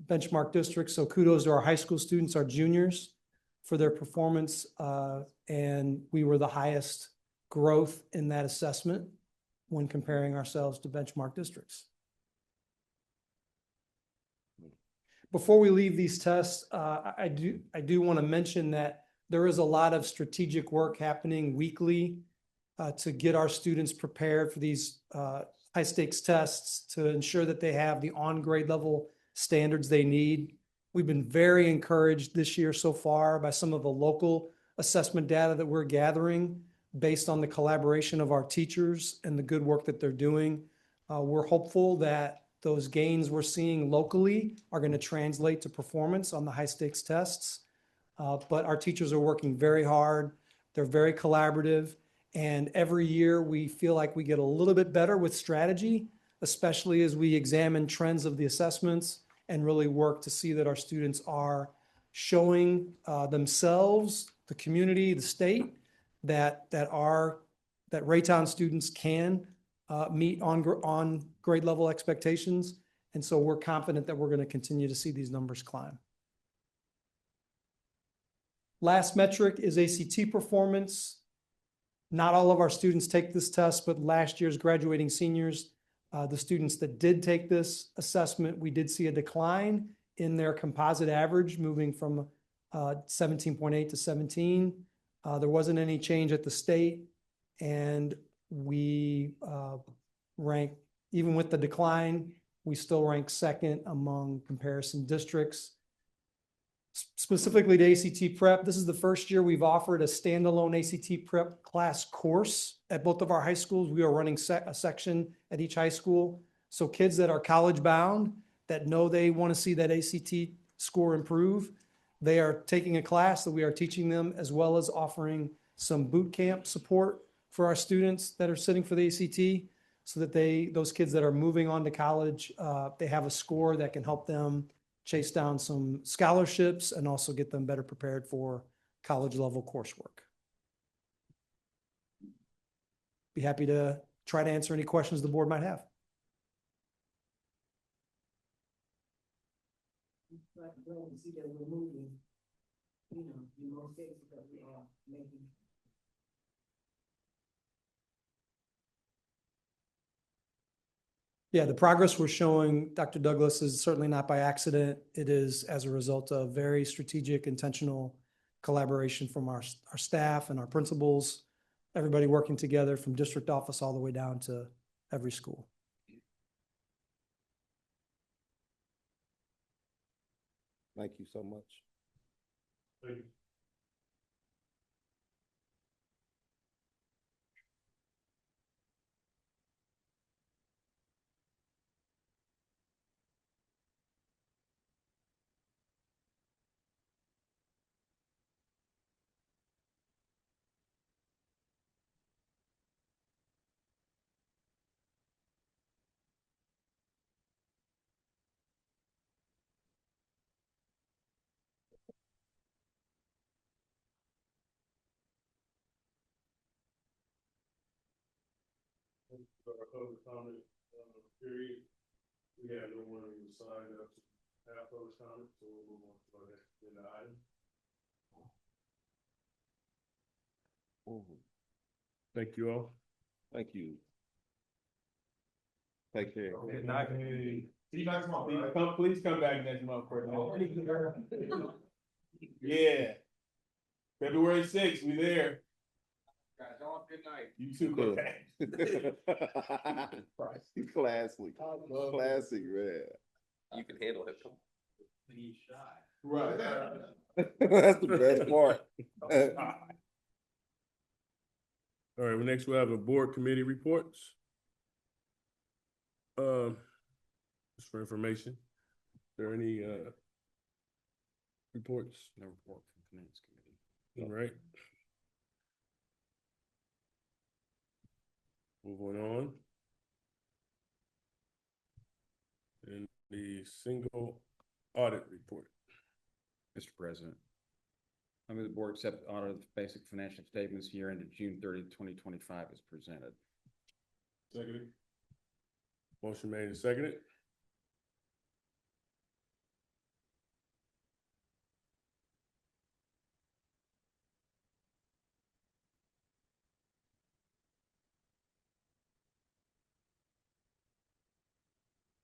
benchmark districts. So kudos to our high school students, our juniors, for their performance. And we were the highest growth in that assessment when comparing ourselves to benchmark districts. Before we leave these tests, I do want to mention that there is a lot of strategic work happening weekly to get our students prepared for these high stakes tests, to ensure that they have the on grade level standards they need. We've been very encouraged this year so far by some of the local assessment data that we're gathering based on the collaboration of our teachers and the good work that they're doing. We're hopeful that those gains we're seeing locally are going to translate to performance on the high stakes tests. But our teachers are working very hard. They're very collaborative. And every year we feel like we get a little bit better with strategy, especially as we examine trends of the assessments and really work to see that our students are showing themselves, the community, the state, that Raytown students can meet on grade level expectations. And so we're confident that we're going to continue to see these numbers climb. Last metric is ACT performance. Not all of our students take this test, but last year's graduating seniors, the students that did take this assessment, we did see a decline in their composite average, moving from 17.8 to 17. There wasn't any change at the state, and we rank, even with the decline, we still rank second among comparison districts. Specifically to ACT Prep, this is the first year we've offered a standalone ACT Prep class course at both of our high schools. We are running a section at each high school. So kids that are college bound, that know they want to see that ACT score improve, they are taking a class that we are teaching them, as well as offering some boot camp support for our students that are sitting for the ACT, so that those kids that are moving on to college, they have a score that can help them chase down some scholarships and also get them better prepared for college level coursework. Be happy to try to answer any questions the board might have. Yeah, the progress we're showing, Dr. Douglas, is certainly not by accident. It is as a result of very strategic, intentional collaboration from our staff and our principals, everybody working together from district office all the way down to every school. Thank you so much. Thank you. Our public comment period. We have no one who signed up to have public comment, so we'll move on to our next agenda item. Thank you all. Thank you. Take care. Good night. See you next month. Please come back next month for yeah. February 6th, we there. Guys, all have a good night. You too. Good. Classic. Classic, man. You can handle it. Right. That's the best part. All right, well, next we'll have a board committee reports. just for information, is there any reports? No report from Finance Committee. All right. Moving on. And the single audit report. Mr. President, I move the board accept the audit of the basic financial statements year ended June 30th, 2025 as presented. Seconded. Motion made and seconded.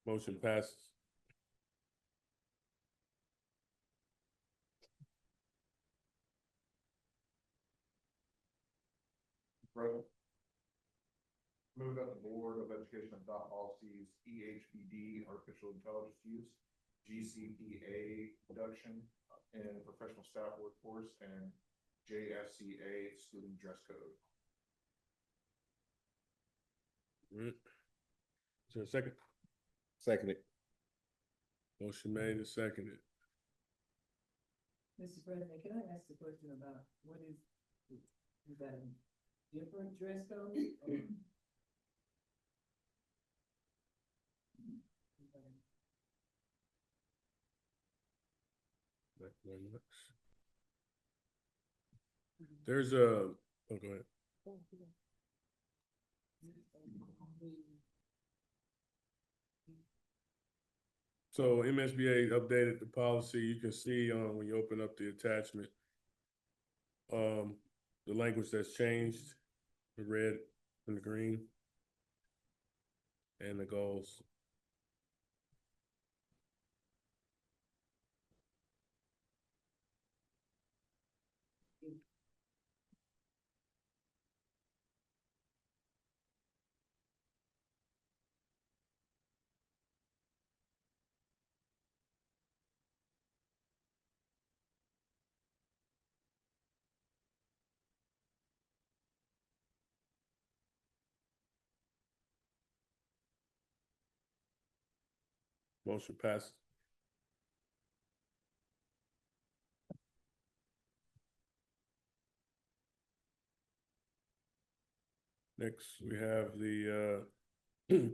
Motion passes. President, move that the Board of Education adopt policies EHBD, artificial intelligence use, GCPA reduction in professional staff workforce, and JFCA student dress code. Is there a second? Seconded. Motion made and seconded. Mr. President, can I ask a question about what is that a different dress code? There's a, oh, go ahead. So MSBA updated the policy. You can see when you open up the attachment, the language that's changed, the red and the green, and the goals. Motion passes. Next, we have the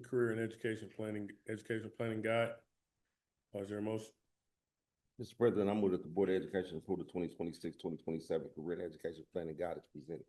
career and education planning guide. Is there a motion? Mr. President, I move that the Board of Education approve the 2026-2027 Career and Education Planning Guide as presented.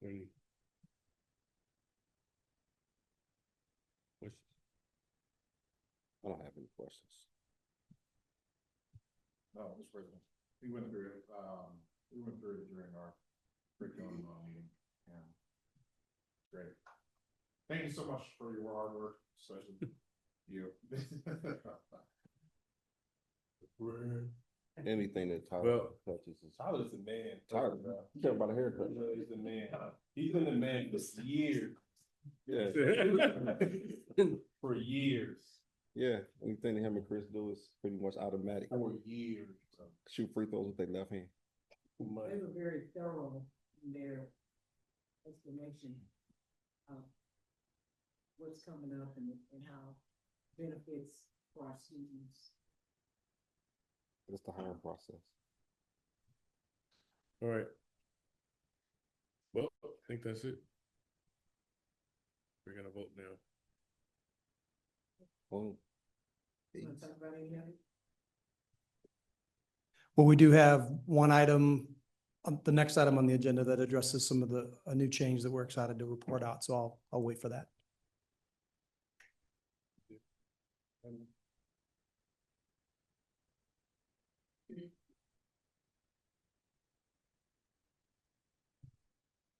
Any questions? I don't have any questions. No, Mr. President, we went through it, during our curriculum meeting, and great. Thank you so much for your hard work, especially you. Anything that Tyler touches is. Tyler's the man. Tyler, you care about a haircut. He's the man. He's been the man for years. Yeah. For years. Yeah, anything that him and Chris do is pretty much automatic. For years. Shoot free throws with their left hand. They were very thorough in their explanation of what's coming up and how benefits for our students. It's the hiring process. All right. Well, I think that's it. We're gonna vote now. Boom. You wanna talk about any of it? Well, we do have one item, the next item on the agenda that addresses some of a new change that we're excited to report out. So I'll wait for that.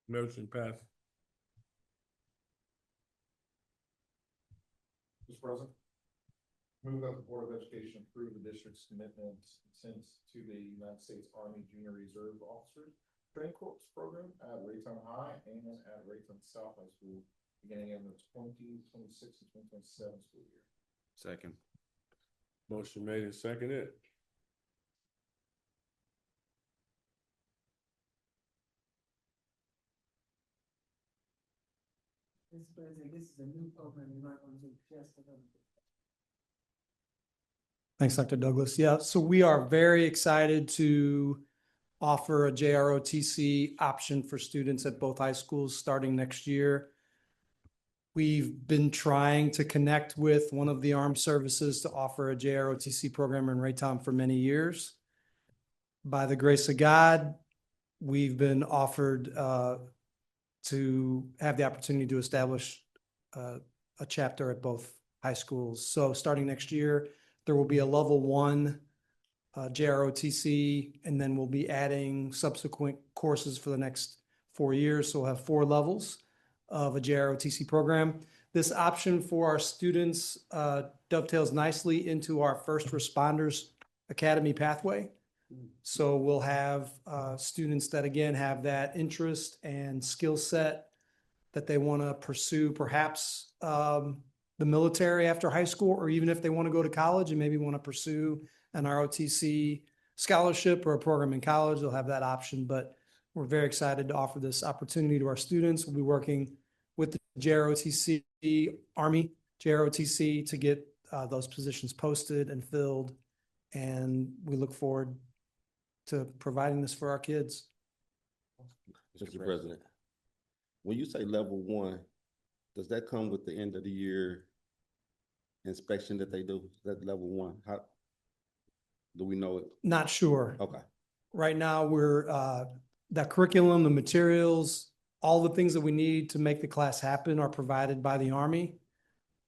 Motion passed. Mr. President, Move that the Board of Education approve the district's commitment to the United States Army Junior Reserve Officers Training Corps program at Raytown High and at Raytown South High School, beginning in the 2026 and 2027 school year. Second. Motion made and seconded. Mr. President, this is a new program. You might want to just a little bit. Thanks, Dr. Douglas. Yeah, so we are very excited to offer a JROTC option for students at both high schools starting next year. We've been trying to connect with one of the armed services to offer a JROTC program in Raytown for many years. By the grace of God, we've been offered to have the opportunity to establish a chapter at both high schools. So starting next year, there will be a level 1 JROTC, and then we'll be adding subsequent courses for the next 4 years. So we'll have 4 levels of a JROTC program. This option for our students dovetails nicely into our First Responders Academy pathway. So we'll have students that, again, have that interest and skill set that they want to pursue, perhaps the military after high school, or even if they want to go to college and maybe want to pursue an ROTC scholarship or a program in college, they'll have that option. But we're very excited to offer this opportunity to our students. We'll be working with the JROTC, Army JROTC, to get those positions posted and filled. And we look forward to providing this for our kids. Mr. President, when you say level 1, does that come with the end of the year inspection that they do? Is that level 1? How do we know it? Not sure. Okay. Right now, we're the curriculum, the materials, all the things that we need to make the class happen are provided by the Army.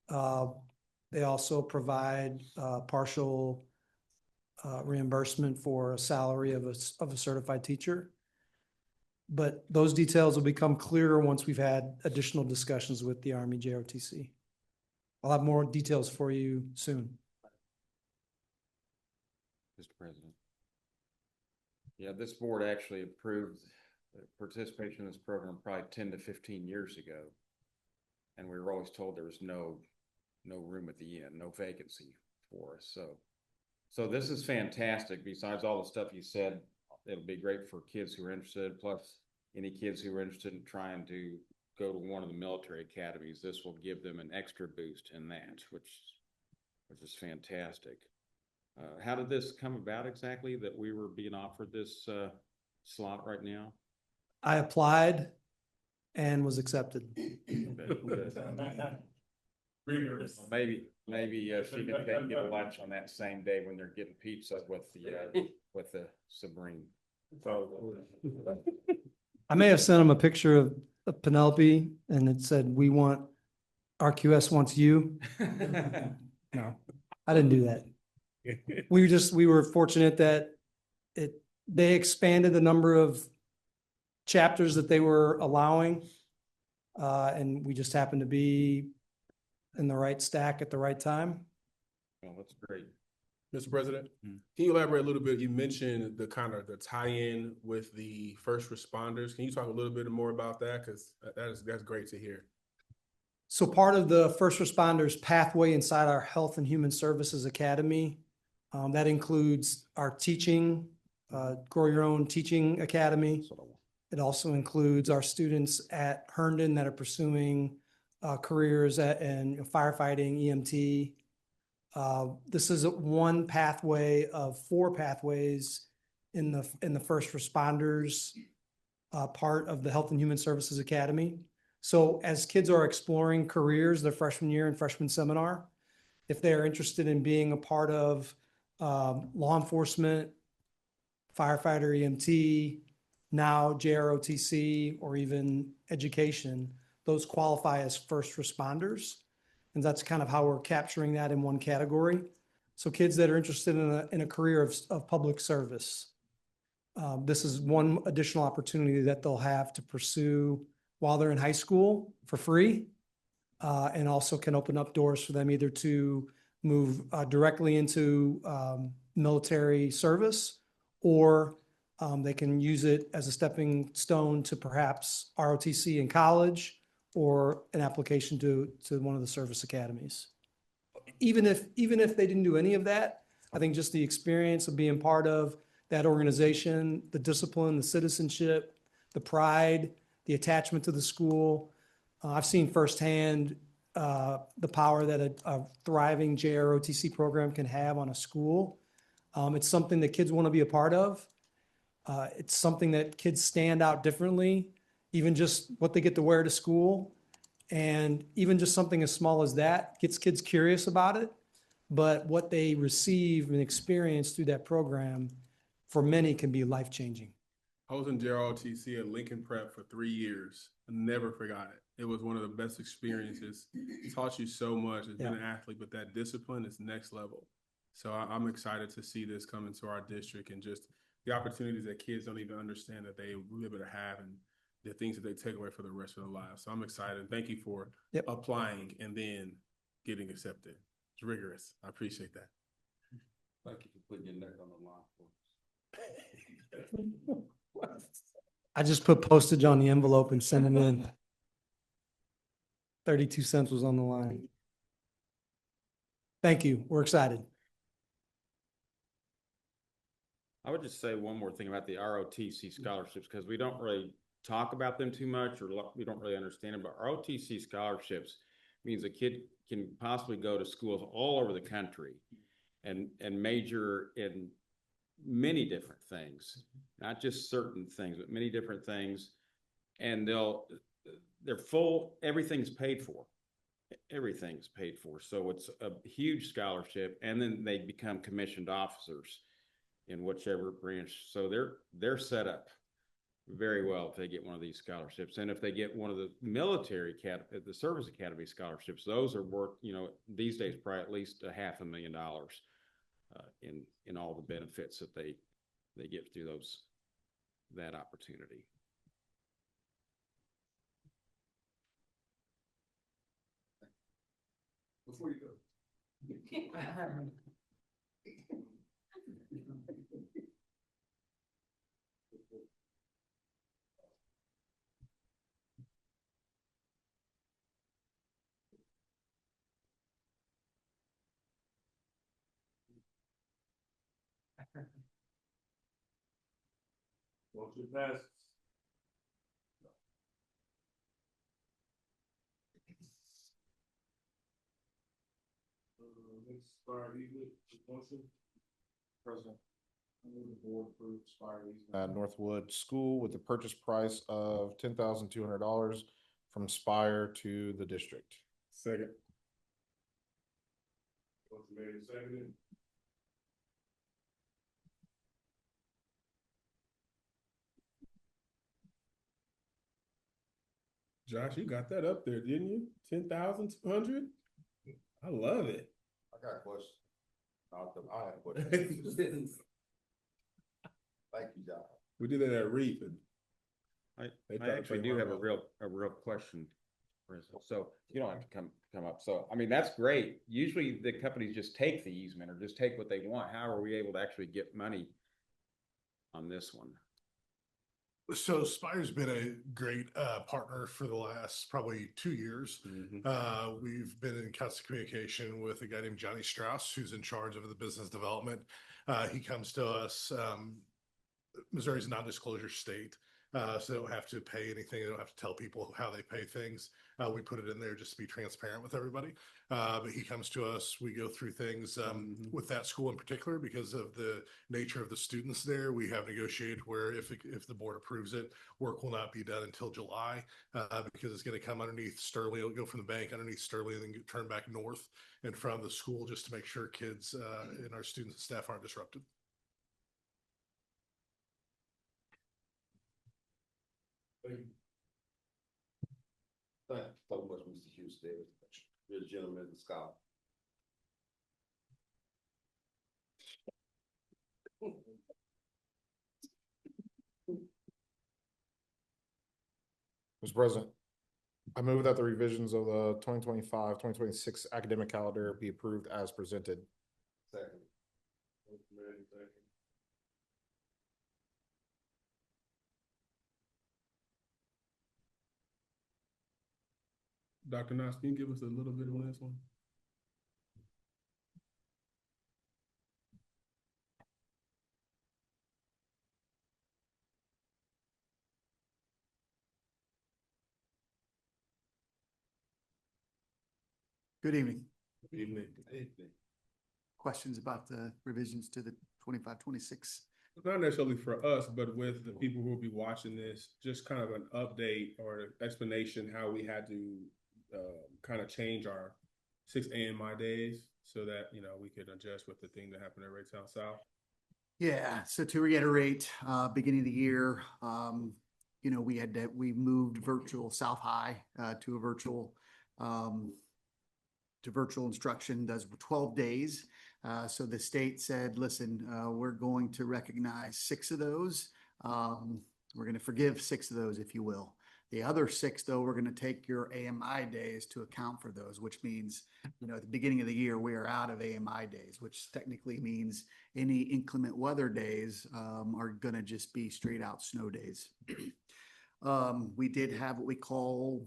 They also provide partial reimbursement for a salary of a certified teacher. But those details will become clearer once we've had additional discussions with the Army JROTC. I'll have more details for you soon. Mr. President. Yeah, this board actually approved participation in this program probably 10 to 15 years ago. And we were always told there was no room at the end, no vacancy for us. So this is fantastic. Besides all the stuff you said, it'll be great for kids who are interested, plus any kids who are interested in trying to go to one of the military academies. This will give them an extra boost in that, which is fantastic. How did this come about exactly, that we were being offered this slot right now? I applied and was accepted. Maybe she can get a lunch on that same day when they're getting pizza with the Sabrine. I may have sent him a picture of Penelope and it said, "We want, RQS wants you." No, I didn't do that. We were fortunate that they expanded the number of chapters that they were allowing. And we just happened to be in the right stack at the right time. Oh, that's great. Mr. President, can you elaborate a little bit? You mentioned the kind of the tie-in with the first responders. Can you talk a little bit more about that? Because that's great to hear. So part of the first responders pathway inside our Health and Human Services Academy, that includes our teaching, Grow Your Own Teaching Academy. It also includes our students at Herndon that are pursuing careers in firefighting, EMT. This is one pathway of 4 pathways in the first responders part of the Health and Human Services Academy. So as kids are exploring careers their freshman year and freshman seminar, if they're interested in being a part of law enforcement, firefighter, EMT, now JROTC, or even education, those qualify as first responders. And that's kind of how we're capturing that in one category. So kids that are interested in a career of public service. This is one additional opportunity that they'll have to pursue while they're in high school for free, and also can open up doors for them either to move directly into military service, or they can use it as a stepping stone to perhaps ROTC in college or an application to one of the service academies. Even if they didn't do any of that, I think just the experience of being part of that organization, the discipline, the citizenship, the pride, the attachment to the school. I've seen firsthand the power that a thriving JROTC program can have on a school. It's something that kids want to be a part of. It's something that kids stand out differently, even just what they get to wear to school. And even just something as small as that gets kids curious about it. But what they receive and experience through that program, for many, can be life-changing. I was in JROTC at Lincoln Prep for 3 years. I never forgot it. It was one of the best experiences. It taught you so much as being an athlete, but that discipline is next level. So I'm excited to see this come into our district, and just the opportunities that kids don't even understand that they will be able to have, and the things that they take away for the rest of their lives. So I'm excited. Thank you for applying and then getting accepted. It's rigorous. I appreciate that. Thank you for putting your neck on the line for us. I just put postage on the envelope and sent them in. 32 cents was on the line. Thank you. We're excited. I would just say one more thing about the ROTC scholarships, because we don't really talk about them too much, or we don't really understand them. But ROTC scholarships means a kid can possibly go to schools all over the country and major in many different things, not just certain things, but many different things. And they're full, everything's paid for. Everything's paid for. So it's a huge scholarship, and then they become commissioned officers in whichever branch. So they're set up very well if they get one of these scholarships. And if they get one of the the service academy scholarships, those are worth, these days probably at least $500,000 in all the benefits that they get through that opportunity. Before you go. Motion passes. Next, Spire Eagle, motion. President, I move the board approve Spire Eastman Northwood School with the purchase price of $10,200 from Spire to the district. Second. Motion made and seconded. Josh, you got that up there, didn't you? 10,200? I love it. I got a question. I have questions. Thank you, Josh. We did it at Reef. And I actually do have a real question. So you don't have to come up. So, I mean, that's great. Usually the companies just take the easement or just take what they want. How are we able to actually get money on this one? So Spire's been a great partner for the last probably 2 years. We've been in constant communication with a guy named Johnny Strauss, who's in charge of the business development. He comes to us. Missouri's a non-disclosure state, so they don't have to pay anything. They don't have to tell people how they pay things. We put it in there just to be transparent with everybody. But he comes to us. We go through things with that school in particular because of the nature of the students there. We have negotiated where if the board approves it, work will not be done until July because it's going to come underneath Sterling. It'll go from the bank underneath Sterling and then get turned back north in front of the school just to make sure kids and our students and staff aren't disrupted. Thank you. Thank you so much, Mr. Houston. You're a gentleman and scholar. Mr. President, I move that the revisions of the 2025-2026 academic calendar be approved as presented. Second. Dr. Knox, can you give us a little bit on this one? Good evening. Good evening. Questions about the revisions to the 25-26? Not necessarily for us, but with the people who will be watching this, just kind of an update or an explanation how we had to kind of change our 6 a.m. days so that, you know, we could adjust with the thing that happened at Raytown South. Yeah, so to reiterate, beginning of the year, you know, we moved virtual South High to a virtual instruction. Does 12 days. So the state said, listen, we're going to recognize 6 of those. We're going to forgive 6 of those, if you will. The other 6, though, we're going to take your AMI days to account for those, which means, you know, at the beginning of the year, we are out of AMI days, which technically means any inclement weather days are going to just be straight out snow days. We did have what we call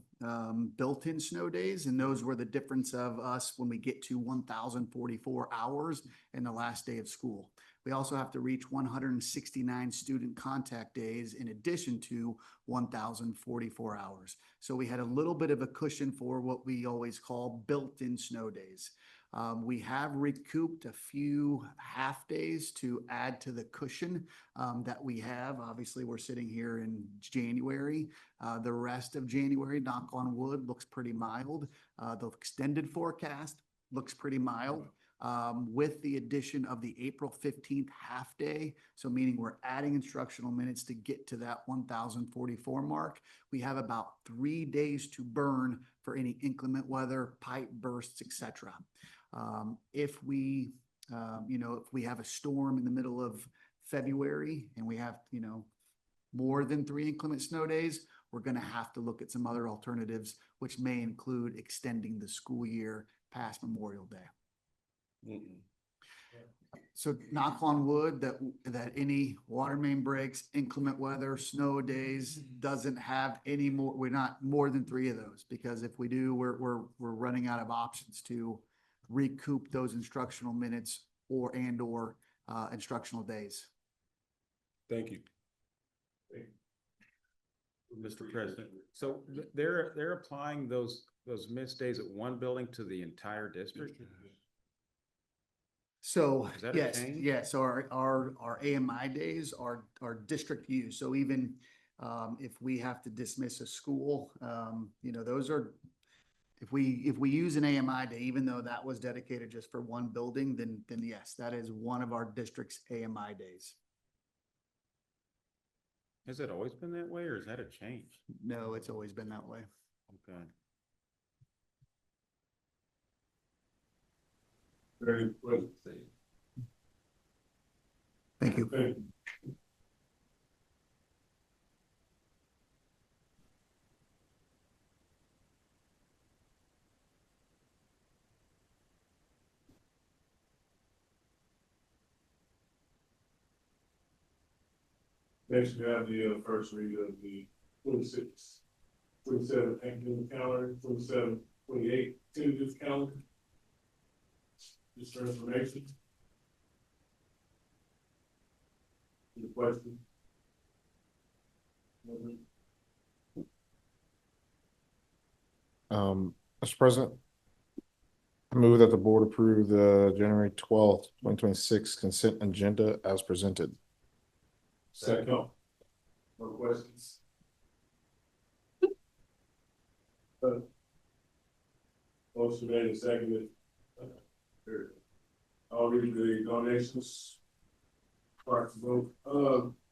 built-in snow days, and those were the difference of us when we get to 1,044 hours in the last day of school. We also have to reach 169 student contact days in addition to 1,044 hours. So we had a little bit of a cushion for what we always call built-in snow days. We have recouped a few half days to add to the cushion that we have. Obviously, we're sitting here in January. The rest of January, knock on wood, looks pretty mild. The extended forecast looks pretty mild. With the addition of the April 15th half day, so meaning we're adding instructional minutes to get to that 1,044 mark. We have about 3 days to burn for any inclement weather, pipe bursts, etc. If we, you know, if we have a storm in the middle of February and we have, you know, more than 3 inclement snow days, we're going to have to look at some other alternatives, which may include extending the school year past Memorial Day. So knock on wood that any water main breaks, inclement weather, snow days doesn't have any more. We're not more than 3 of those, because if we do, we're running out of options to recoup those instructional minutes or instructional days. Thank you. Mr. President, so they're applying those missed days at one building to the entire district? So Is that a yes, change? yes, our AMI days are district use. So even if we have to dismiss a school, you know, those are, if we use an AMI day, even though that was dedicated just for one building, then yes, that is one of our district's AMI days. Has it always been that way, or is that a change? No, it's always been that way. Okay. Very good. Thank you. Thank you. Next, we have the first read of the 26, 27 academic calendar, 27, 28 tentative calendar. Just for information. Any questions? Mr. President, I move that the board approve the January 12th, 2026 consent agenda as presented. Second. More questions? Motion made and seconded. I'll read the donations. Parts vote.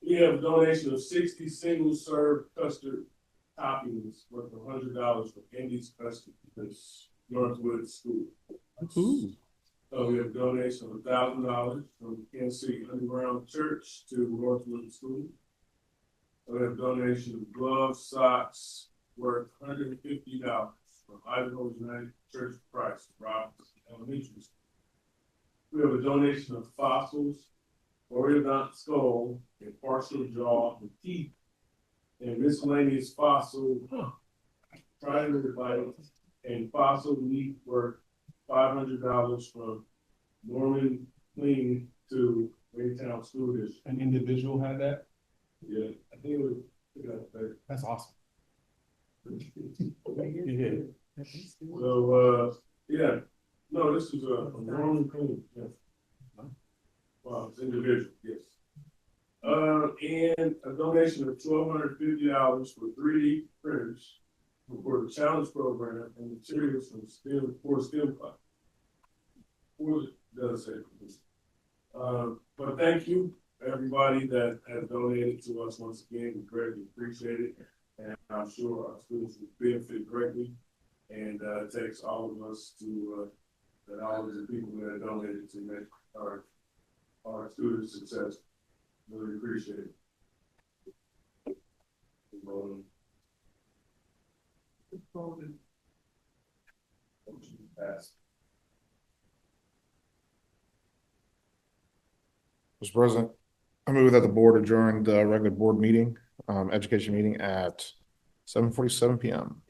We have a donation of 60 single serve custard toppings worth $100 from Andy's Custard, this Northwood School. We have a donation of $1,000 from Kansas City Underground Church to Northwood School. We have a donation of gloves, socks, worth $150 from Idaho United Church of Christ, Robinson Elementary School. We have a donation of fossils, orthodont skull, and partial jaw and teeth, and miscellaneous fossil primary vitals and fossil leaf worth $500 from Norman Clean to Raytown School District. An individual had that? Yeah, I think it was. That's awesome. Yeah. So, yeah, no, this is a Norman Clean, yes. Wow, it's individual, yes. And a donation of $1,250 for 3D printers for the challenge program and materials from STEM for STEM class. Does say. But thank you, everybody that has donated to us once again. We greatly appreciate it. And I'm sure our students will benefit greatly. And it takes all of us to, and all of the people that have donated to make our students successful. Really appreciate it. Pass. Mr. President, I move that the board adjourn the regular board meeting, education meeting at 7:47 p.m.